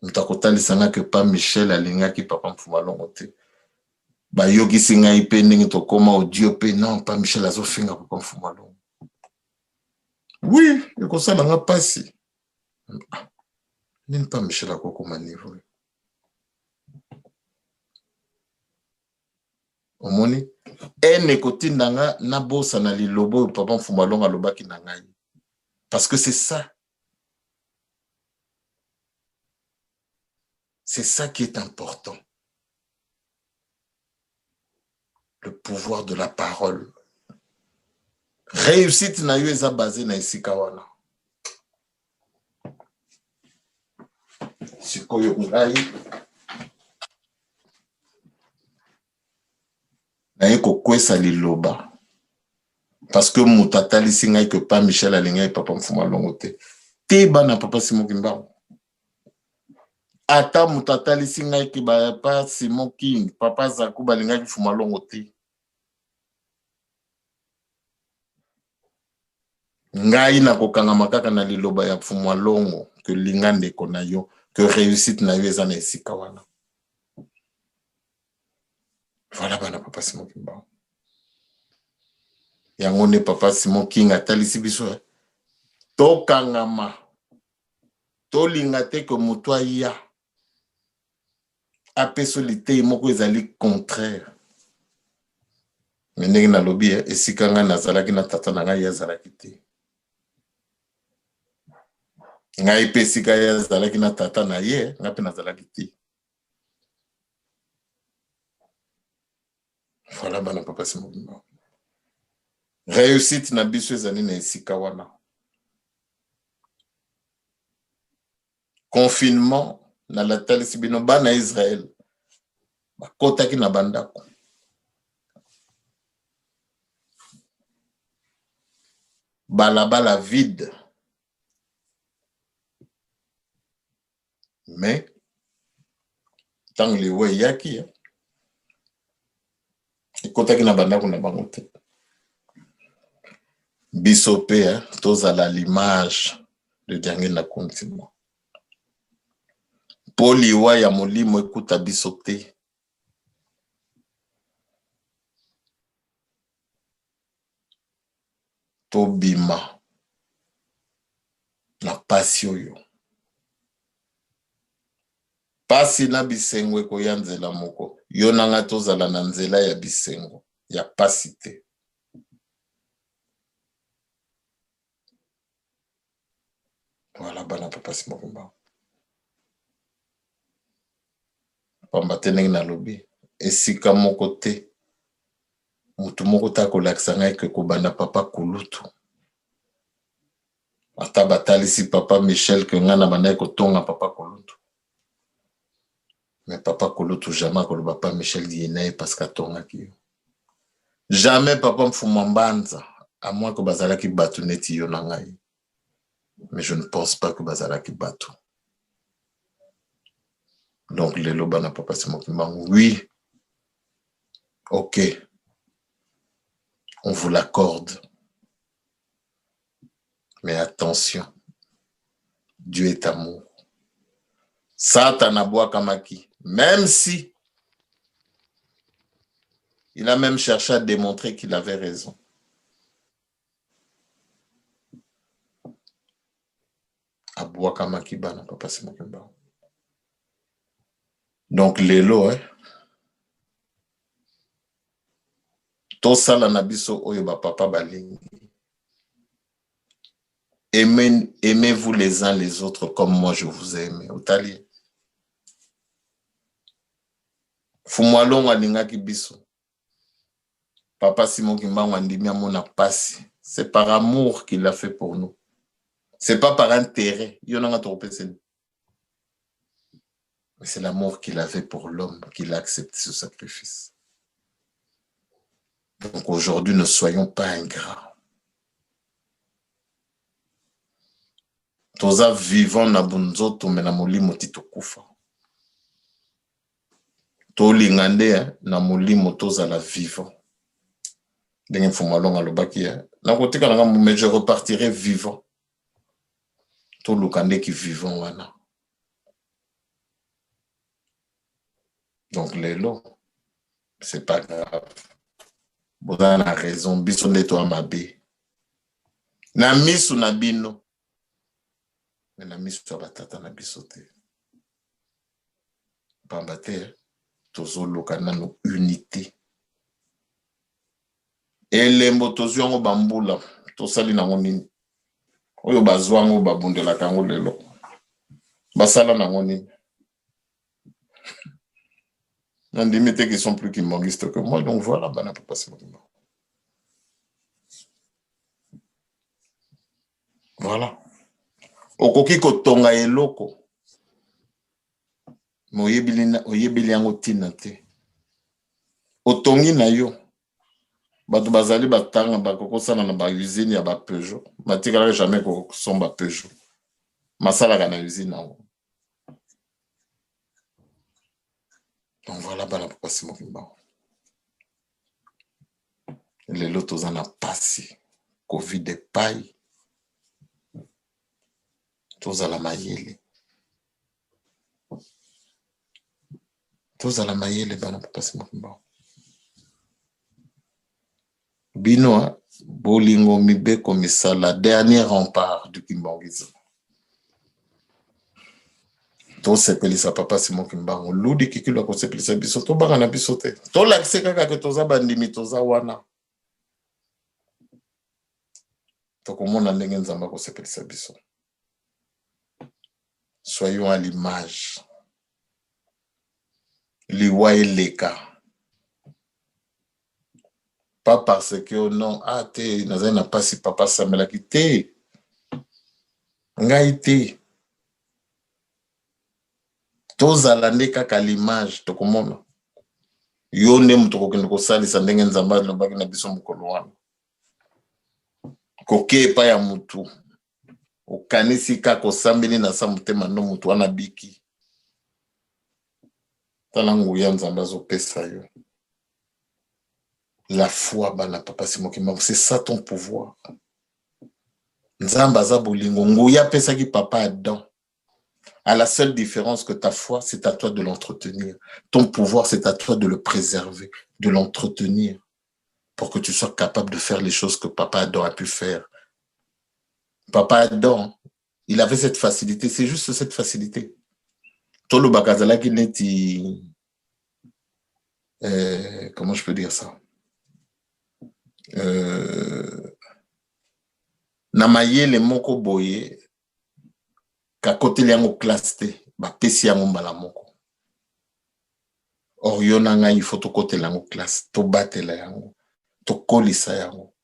Mutakotalisa que pa Michel alingaki papa Mfumalonga te. Bayokisi ngai pe ndenge tokoma audio pe non pa Michel azofinga papa Mfumalonga. Oui, ekosala nga pasi. Nini pa Michel akokoma niveau. Omoni ene kotindanga na bosa na lilobo papa Mfumalonga lobaki na ngai. Parce que c'est ça. C'est ça qui est important. Le pouvoir de la parole. Réussite na yo eza basé na esika wana. Sikoyo ngai naye kokwesa liloba. Parce que mutatali singai que pas Michel alingai papa Mfumalongo te. Te bana papa Simon Kimbangu. Ata mutatali singai ki ba pa Simon King, papa Zaku balingai Mfumalongo te. Ngai na kokanga makaka na liloba ya Mfumalongo que lingande kona yo, que réussite na yo eza na esika wana. Voilà bana papa Simon Kimbangu. Yango ne papa Simon King atalisi biso. Tokangama. Tolinga te que moto ya. Apesolite moko ezali contraire. Ndenge na lobi esika nga nazalaki na tata na ngai azalaki te. Ngai pe esika ye azalaki na tata na ye nga pe nazalaki te. Voilà bana papa Simon Kimbangu. Réussite na biso ezali na esika wana. Confinement na latalisi bino bana Israël bakotaki na bandako. Balabala vide. Mais tant les ouais yaki ekotaki na bandako na bango te. Biso pe tozala l'image de dernier na continent. Poliwa ya molimo ekuta biso te. Tobima na pasi oyo. Pasi na bisengo ekoya nzela moko. Yo nanga tozala na nzela ya bisengo. Ya pasi te. Voilà bana papa Simon Kimbangu. Pamba te ndenge na lobi. Esika moko te. Mutu moko ta kolakisa ngai ke kobanda papa Kulutu. Ata batalisi papa Michel que nga na banda kotonga papa Kulutu. Mais papa Kulutu jamais koloba papa Michel Dienay parce qu'atonga ki. Jamais papa Mfumambanza à moins que bazalaki batu neti yo na ngai. Mais je ne pense pas que bazalaki batu. Donc les loba na papa Simon Kimbangu, oui. OK. On vous l'accorde. Mais attention. Dieu est amour. Satan aboua kamaki. Même si il a même cherché à démontrer qu'il avait raison. Aboua kamaki bana papa Simon Kimbangu. Donc lelo tosala na biso oyo ba papa balingi. Aimez-vous les uns les autres comme moi je vous ai aimé. Otali. Fumalonga lingaki biso. Papa Simon Kimbangu andimi amona pasi. C'est par amour qu'il l'a fait pour nous. C'est pas par intérêt. Yonanga tropesen. Mais c'est l'amour qu'il avait pour l'homme qu'il a accepté ce sacrifice. Donc aujourd'hui, ne soyons pas ingrats. Toza vivant na bunzoto mena molimo titokufa. To lingande na molimo toza la vivant. Denge Mfumalonga lobaki na kotika na mais je repartirai vivant. To lukande ki vivant wana. Donc lelo, c'est pas grave. Vous avez la raison, biso ndeto amabe. Na misu na bino. Mais na misu ya batata na biso te. Pamba te, tozo loka nano unité. elembo tozwi yango bambula tosali nango nini oyo bazwa yango babundelaka yango lelo basala nango nini nandimi te qu'ils sont plus kimbangistes que moi donc voilà bana papa Simon. Voilà okoki kotonga eloko me oyebeli yango ntina te otongi na yo bato bazali batanga bakokosala na bausine ya bapeugeot batikalaka jamais kokosomba peugeot masalaka na usine yango donc voilà bana papa Simon Kimbangu lelo toza na pasi covid epai tozala mayele bana papa Simon Kimbangu bino bolingo mibeko misala dernier rempart du kimbangisme tosepelisa papa Simon Kimbangu ludi kikilo akosepelisa biso tobanga na biso te tolakise kaka ke toza bandimi toza wana tokomona ndenge nzambe akosepelisa biso. Soyons à l'image liwa eleka pas parce que non te nazali na pasi papa samelaki te ngai te tozala nde kaka l'image tokomona yo nde moto kokende kosalisa ndenge nzambe alobaki na biso mokolo wana koke epai ya mutu okanisi kaka osambeli na sa motema ndo mutu wana biki tala nguya nzambe azopesa yo. La foi, bana papa Simon Kimbangu, c'est ça ton pouvoir. Nzamba za bolingo, nguya pesaki papa Adam. À la seule différence que ta foi, c'est à toi de l'entretenir. Ton pouvoir, c'est à toi de le préserver, de l'entretenir, pour que tu sois capable de faire les choses que papa Adam a pu faire. Papa Adam, il avait cette facilité, c'est juste cette facilité. Tolo bakazala ki neti, comment je peux dire ça? Na mayele moko boye kakoteli yango classe te bapesi yango mbala moko or yo na ngai il faut tokotela yango classe tobatela yango tokolisa yango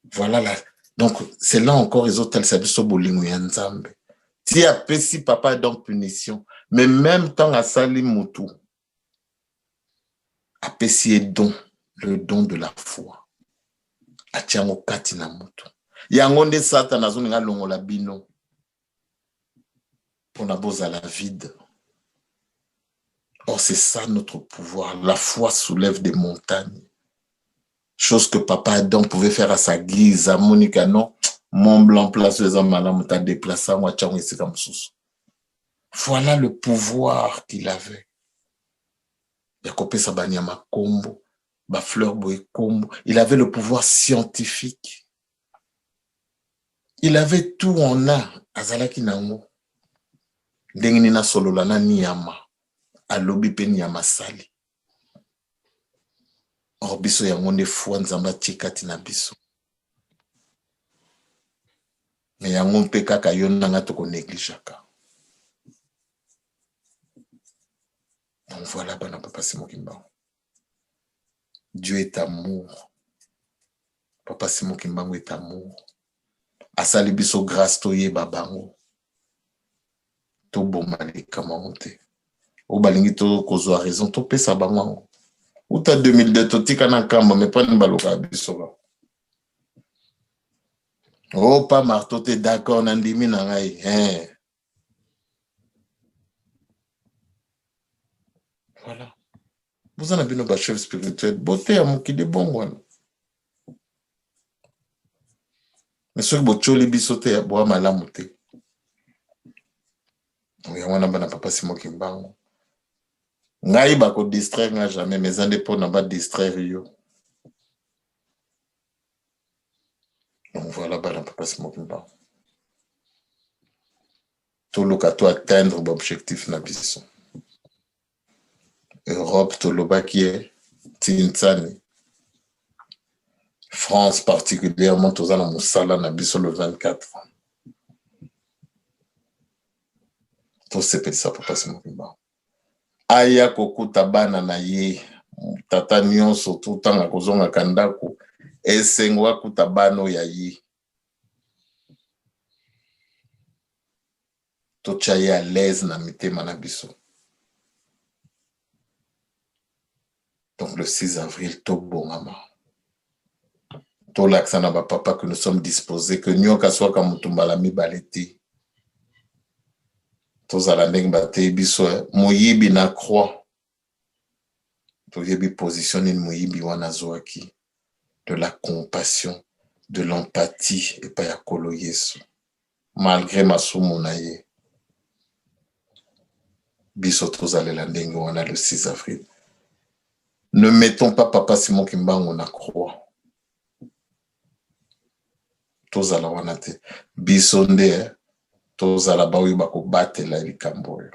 voilà là donc c'est là encore ezotalisa biso bolingo ya nzambe ti apesi papa donc punition mais même temps asali mutu apesi don le don de la foi atiango kati na mutu yango nde Satan azoninga longola bino pona bozala vide. Or c'est ça notre pouvoir. La foi soulève des montagnes. Chose que papa Adam pouvait faire à sa guise, à Monica, non, Mont Blanc place les hommes malades, t'as déplacé moi tchang ici comme sous. Voilà le pouvoir qu'il avait. Yakopé Sabanyama Kombo, Bafleur Boé Kombo. Il avait le pouvoir scientifique. Il avait tout en a. Azalaki nango. Denginina sololana niyama. Alobi pe niyama sali. Or biso yango nde foi nzamba tikati na biso. Mais yango mpe kaka yo nanga toko négligeaka. Donc voilà bana papa Simon Kimbangu. Dieu est amour. Papa Simon Kimbangu est amour. Asali biso grâce toye babango. To bomali kamonte. O balingi to kozwa raison to pesa bango. Uta 2002 to tika na kamba mais pas mbaloka biso. Oh pas marteau te d'accord nandimi na ngai hein. Voilà. Vous en avez nos chef spirituel beauté à mokili bongwana. Mais ce que bocholi bisote ya boa malamu te. Yango bana papa Simon Kimbangu. Ngai bako distraire nga jamais mais ande po na ba distraire yo. Donc voilà bana papa Simon Kimbangu. Tout le cas atteindre l'objectif na biso. Europe to loba qui est Tintsani. France particulièrement, tous en Moussala, Nabiso le 24. Tous ces petits ça, papa, c'est mon combat. Aya kokuta bana na ye, tata nyonso tout tanga kozonga kandako, esengwa kuta bano ya ye. Tocha ye à l'aise na mitema na biso. Donc le 6 avril, tout bon maman. Tout l'accent na papa que nous sommes disposés, que nyoka soit comme mutumbala mi baleti. Tous à la ndenge bate biso, moyibi na croix. Tout yebi positionne moyibi wana zoaki. De la compassion, de l'empathie et pas ya kolo yesu. Malgré ma sumu na ye. Biso tous à la ndenge wana le 6 avril. Ne mettons pas Papa Simon Kimbangu na croix. Tous à la wanate. Bisonde, tous à la baoui bako bate la likamboyo.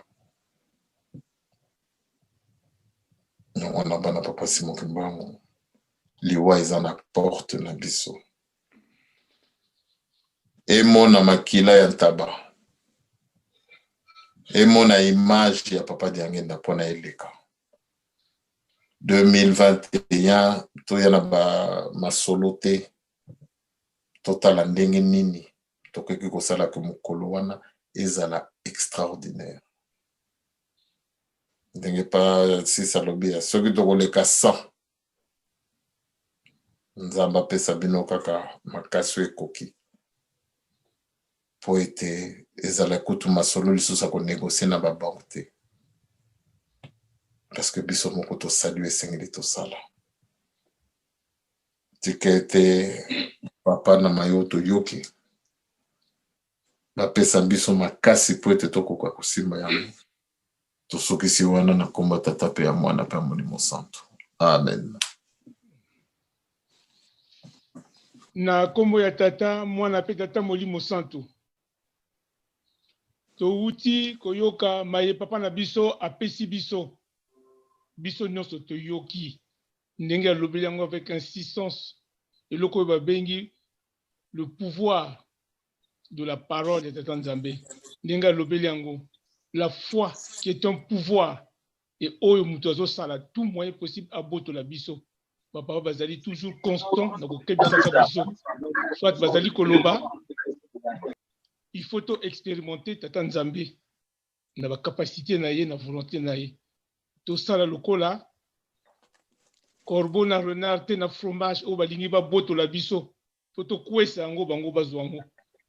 On a bana Papa Simon Kimbangu. Liwa is en porte na biso. Emo na makila ya ntaba. Emo na image ya Papa Diangenda pona eleka. 2021, toyana ba masolote total ndenge nini tokoki kosala ke mokolo wana ezala extraordinaire. Ndenge pa si salobi ya soki tokoleka 100 nzamba pesa bino kaka makasi ekoki po ete ezala kutu masolo lisusa ko négocier na ba banque. Parce que biso moko to saluer sengeli to sala. Tikete papa na mayoto yoki. Ba pesa biso makasi po ete toko kwa kusimba yango. To sokisi wana na komba tata pe ya mwana pe Molimo Santo. Amen. Na kombo ya tata mwana pe tata Molimo Santo. To uti koyoka maye papa na biso apesi biso. Biso nyonso to yoki ndenge alobeli yango avec insistance et loko ba bengi le pouvoir de la parole de Tata Nzambe ndenge alobeli yango la foi qui est un pouvoir et oyo muto azo sala tout moyen possible à boto la biso papa bazali toujours constant na ko kebisa biso soit bazali koloba il faut to expérimenter Tata Nzambe na ba capacité na ye na volonté na ye. Tout ça la lokola corbeau na renard te na fromage au balingi ba boto la biso poto kwesa yango bango bazwango.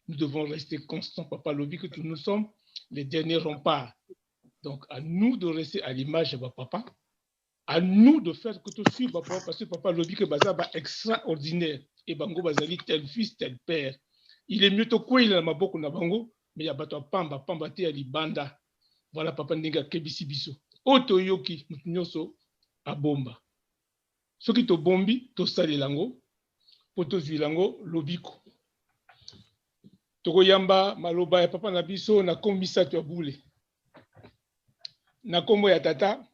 Nous devons rester constants papa lobi que nous sommes les derniers remparts. Donc à nous de rester à l'image de papa, à nous de faire que tout suivre papa parce que papa lobi que baza ba extraordinaire et bango bazali tel fils tel père. Il est mieux to kwela na maboko na bango mais ya bato pamba pamba te ya libanda. Voilà papa ndinga kebisi biso. Oto yoki mutunyoso abomba. Soki to bombi to sali lango poto zwilango lobiko. Toko yamba maloba ya papa na biso na kombisa to abule. Na kombo ya tata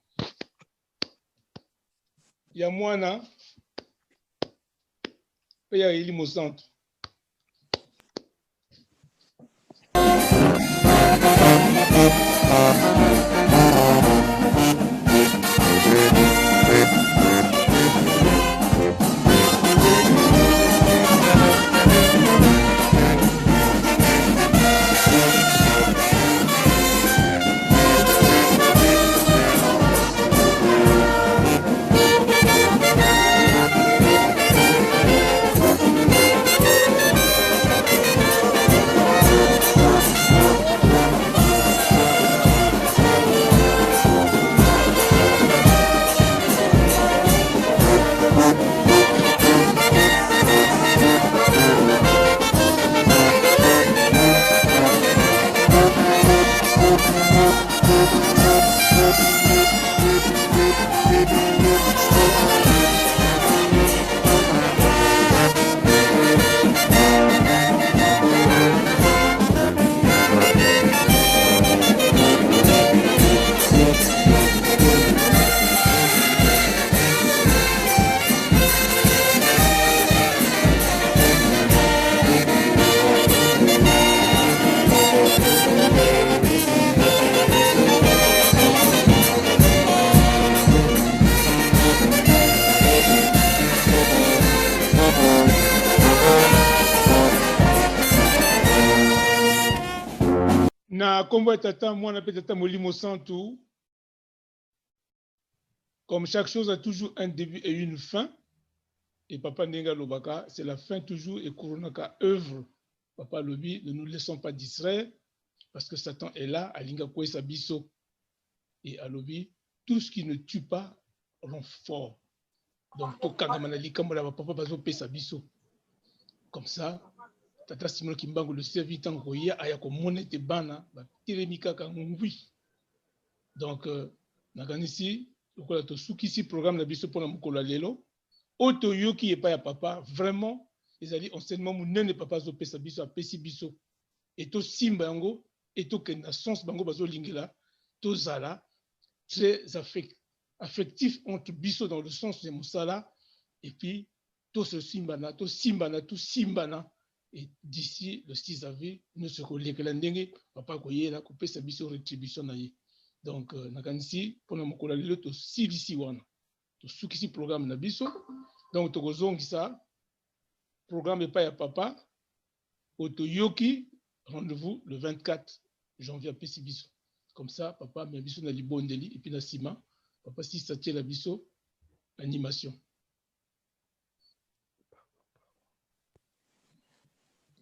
ya mwana pe ya Molimo Santo. Na kombo tata moi na tata Molimo Santou. Comme chaque chose a toujours un début et une fin. Et Papa Nenga Lobaka, c'est la fin toujours et Koronaka œuvre. Papa Lobi, ne nous laissons pas distraire parce que Satan est là, à Linga Kwesa Biso. Et à Lobi, tout ce qui ne tue pas rend fort. Donc, papa bazo pesa biso. Comme ça, Tata Simon Kimbango le servi tant koya ayako monete bana, ba telemika kangui. Donc, nakanisi, lokola to sukisi programme na biso pona mukolo lelo. Oto yoki et pas ya papa, vraiment, ils allaient enseignement mounene papa zo pesa biso a pesi biso. Et to simba yango, et to kenda sens bango bazo lingela, to zala, très affectif entre biso dans le sens de Moussala, et puis tout ce simbana, tout simbana, tout simbana. Et d'ici le 6 avril, nous serons les Kelandenge, papa koye la couper sa biso rétribution naïe. Donc, nakanisi, pour nous mokola lilo to silisi wana. To sukisi programme na biso. Donc, to kozongi ça, programme pas ya papa, oto yoki, rendez-vous le 24 janvier à Pessibiso. Comme ça, papa, mais biso na libondeli, et puis na sima, papa si ça tient la biso, animation.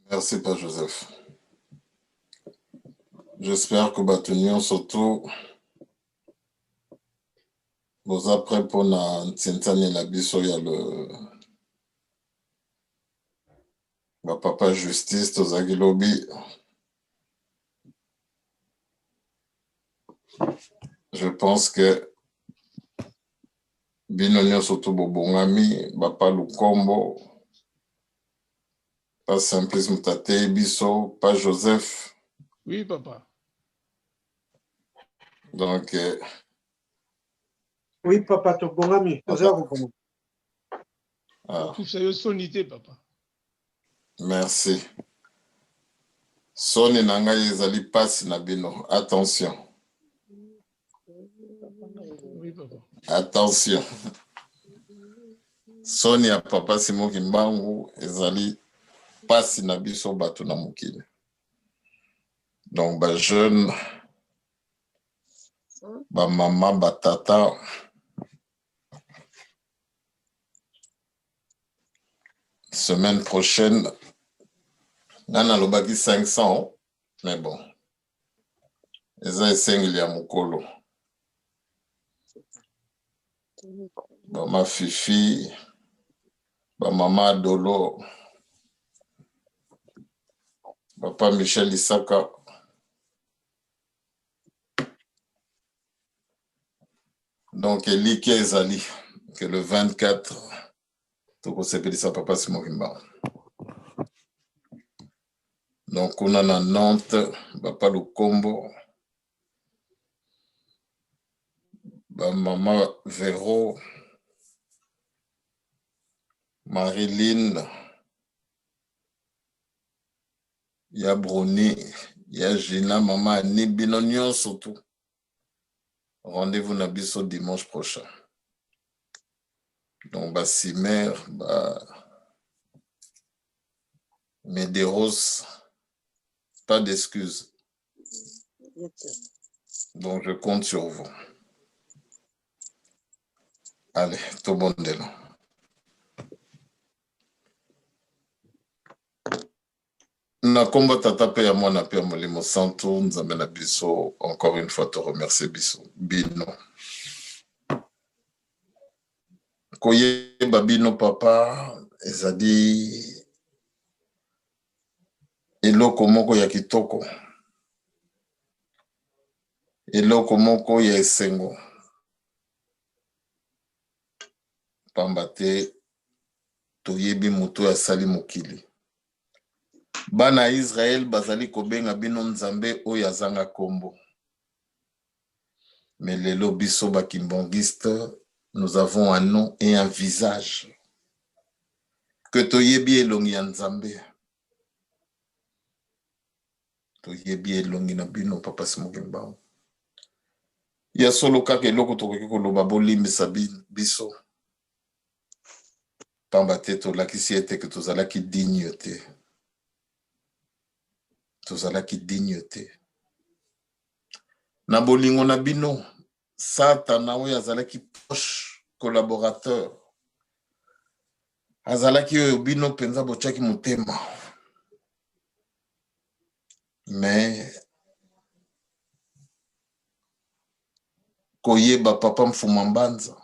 Merci, Père Joseph. J'espère que Batunion surtout vous après pour na Tintani la biso, il y a le papa justice, Tozagi Lobby. Je pense que Binonio surtout Bobongami, Bapa Lukombo, pas Simplisme Tate Biso, pas Joseph. Oui, papa. Donc, oui, papa, Tobongami. Tout ça est sonité, papa. Merci. Soni nanga yezali passe na bino. Attention. Oui, papa. Attention. Soni ya papa Simon Kimbangu ezali passe na biso bato na mokili. Donc, ba jeune, ba maman, ba tata, semaine prochaine, nana lobaki 500, mais bon. Eza esengeli ya mokolo. Ba ma fifi, ba mama Dolo, papa Michel Isaka. Donc, Eliki Ezali, que le 24, tout se peut ça, papa Simon Kimba. Donc, on a na Nantes, papa Lukombo, maman Véro, Marilyn, ya Bruni, ya Gina, maman Annie, Binonion surtout. Rendez-vous na biso dimanche prochain. Donc, bah, Simer, bah, Médéros, pas d'excuses. Donc, je compte sur vous. Allez, tout bon de là. Na kombo tata pe ya mwana pe ya Molimo Santou, nzambe na biso, encore une fois te remercier biso. Bino. Koyeba bino papa, ezali eloko moko ya kitoko. Eloko moko ya esengo. Pamba te toyebi moto ya sali mokili. Bana Israël bazali kobenga bino nzambe oyo azanga kombo. Mais lelo biso bakimbangiste, nous avons un nom et un visage. Que toyebi elongi ya nzambe. Toyebi elongi na bino papa Simon Kimbangu. Ya solo kaka eloko tokoki koloba bolimbisa biso. Pamba te tolakisi ete ke tozalaki digne te. Tozalaki digne te. Na bolingo na bino, Satana oyo azalaki proche collaborateur. Azalaki oyo bino penza botiaki motema. Mais koyeba papa mfuma mbanza,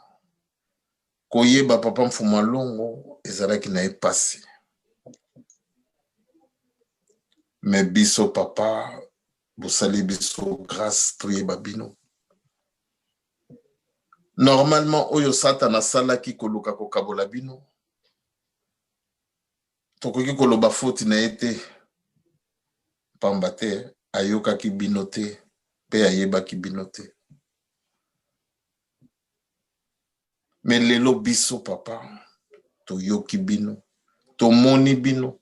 koyeba papa mfuma longo, ezalaki na epasi. Mais biso papa, bosali biso grâce toyeba bino. Normalement, oyo Satana salaki koluka kokabola bino. Tokoki koloba foti na ete pamba te ayokaki bino te pe ayebaki bino te. Mais lelo biso papa, toyoki bino, tomoni bino.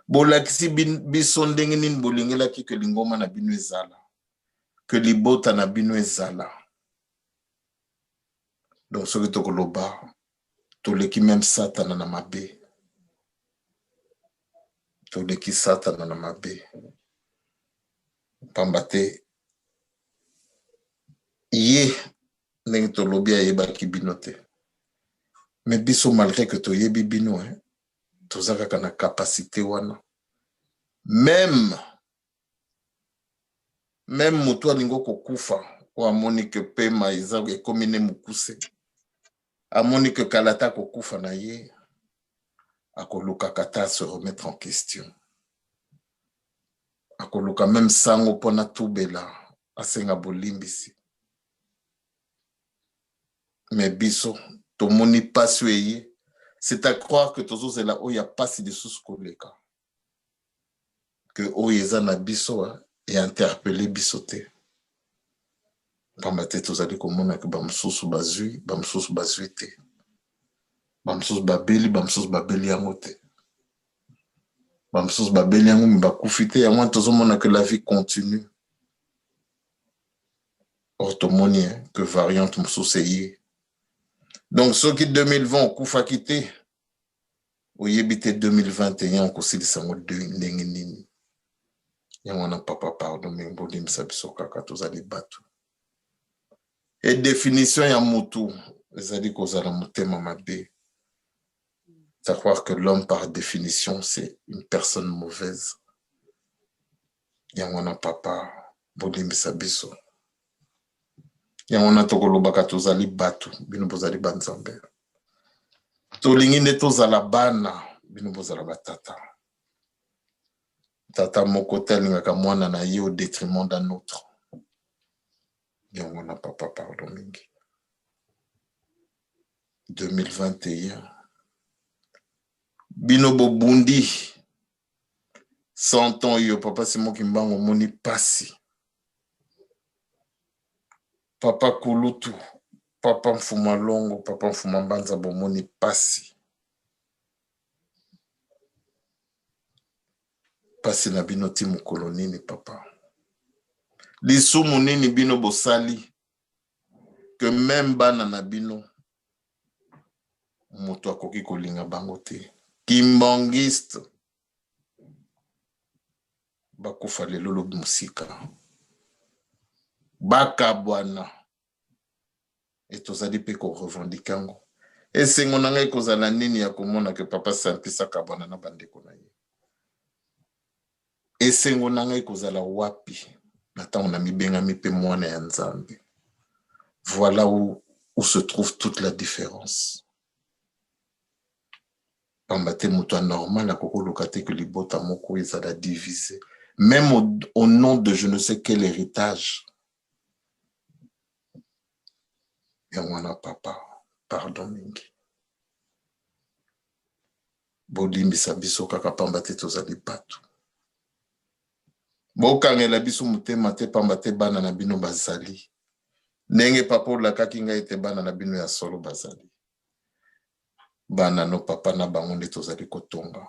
Bolakisi biso ndenge nini bolingelaki ke lingoma na bino ezala, ke libota na bino ezala. Donc soki tokoloba, toleki même Satana na mabe. Toleki Satana na mabe. Pamba te ye ndenge tolobi ayebaki bino te. Mais biso malgré que toyebi bino, tozaka na capacité wana. Même mutu alingo kokufa, o amoni que pema eza ekomi ne mukuse. Amoni que kalata kokufa na ye, akoluka kata se remettre en question. Akoluka même sango pona tubela, asenga bolimbisi. Mais biso, tomoni pasu eye, c'est à croire que tozozela oya pasi de sous koleka. Que oyeza na biso et interpeller biso te. Pamba te tozali komona ke bamsusu bazui, bamsusu bazui te. Bamsusu babeli yango te. Bamsusu babeli yango mi bakufi te, yango tozomona que la vie continue. Or tomoni que variante msusu eye. Donc soki 2020 okufaki te, oyebi te 2021 okosilisa yango ndenge nini. Yango na papa pardon mais bolimisa biso kaka tozali batu. Et définition ya mutu ezali kozala motema mabe. C'est croire que l'homme par définition c'est une personne mauvaise. Yango na papa bolimisa biso. Yango na tokolobaka tozali batu bino bozali banzambe. Tolingi nde tozala bana bino bozala batata. Tata moko te alingaka mwana na ye au détriment d'un autre. Yango na papa pardon mingi. 2021. Bino bobundi. 100 ans yo papa c'est moi qui mbango moni pasi. Papa kulutu. Papa mfuma longo. Papa mfuma mbanza bomoni pasi. Pasi na bino ti mukolo nini papa. Lisumu nini bino bosali. Que même bana na bino. Moto akoki kolinga bango te. Kimbangiste. Bakufa lelo lobi musika. Bakabwana. Et tozali pe ko revendikango. Et sengo na ngai kozala nini ya komona que papa sampisa kabwana na bandeko na ye. Et sengo na ngai kozala wapi. Natan on a mibengami pe mwana ya nzambe. Voilà où se trouve toute la différence. Pambate mutu normal a koko lokate que libota moko ezala divisé. Même au nom de je ne sais quel héritage. Yamwana papa, pardon mingi. Bolimbisa biso kaka pambate tozali batu. Bokangela biso mutema te pambate bana na bino bazali. Nenge papa olakaki ngai ete bana na bino ya solo bazali. Bana no papa na bango nde tozali kotonga.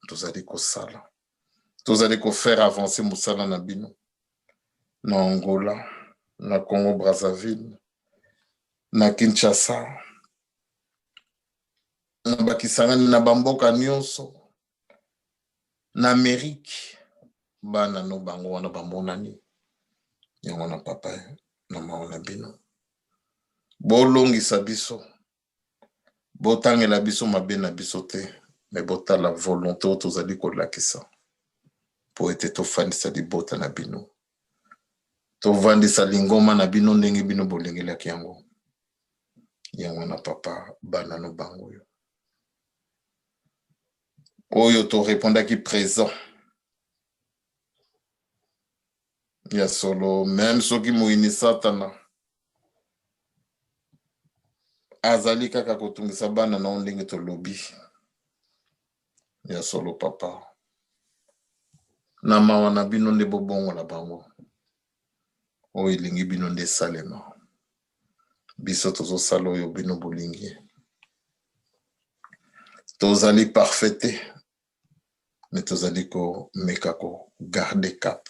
Tozali kosala. Tozali ko faire avancer musala na bino. Na Angola, na Congo Brazzaville, na Kinshasa, na Bakisangani na bamboka nyonso, na Amérique, bana no bango wana bamonani. yango na papa na mama na bino bolongisa biso botangela biso mabe na biso te mais botala volonté oyo tozali kolakisa po ete tofandisa libota na bino tovandisa lingoma na bino ndenge bino bolengelaki yango yango na papa bana no bango oyo torépondaki présent ya solo même soki moyini satana azali kaka kotungisa bana na ndenge tolobi ya solo papa na mawa na bino nde bobongo na bango oyo elingi bino nde salema biso tozosala oyo bino bolingi tozali parfait te mais tozali komeka kogarde cap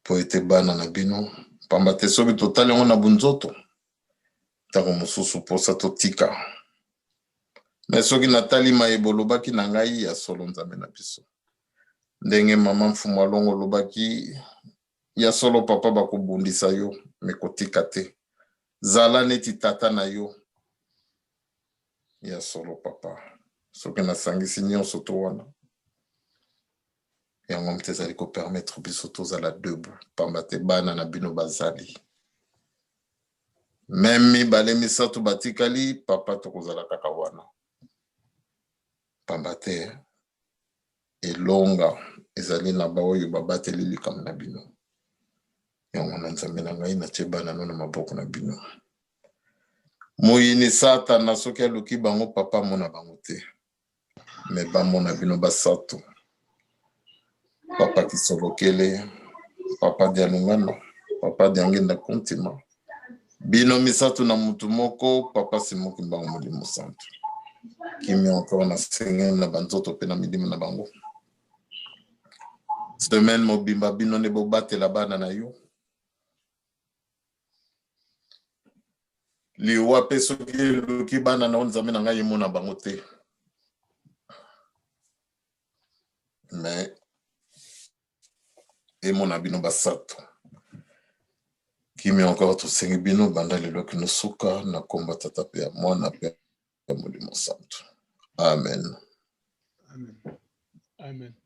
po ete bana na bino pamba te soki totali yango na bunzoto ntango mosusu mposa totika mais soki natali mayebo olobaki na ngai ya solo nzambe na biso ndenge mama mfumu alongo olobaki ya solo papa bakobundisa yo me kotika te zala neti tata na yo ya solo papa soki nasangisi nyonso to wana yango mte ezali kopermettre biso tozala debout pamba te bana na bino bazali meme mibale misato batikali papa tokozala kaka wana pamba te elonga ezali na baoyo babateli likambo na bino yango na nzambe na ngai natie bana no na maboko na bino moyini satana soki aluki bango papa mona bango te me bamona bino basato papa kisolokele papa dialungana papa diangenda kontima bino misato na mutu moko papa simoki mbango molimo santo kimi encore na sengeli na banzoto mpe na midimo na bango semaine mobimba bino nde bobatela bana na yo liwa mpe soki eluki bana na yo nzambe na ngai emona bango te mais emona bino basato kimi encore tosengi bino banda lelo kino suka na komba tata mpe ya mwana mpe ya molimo santo amen Amen.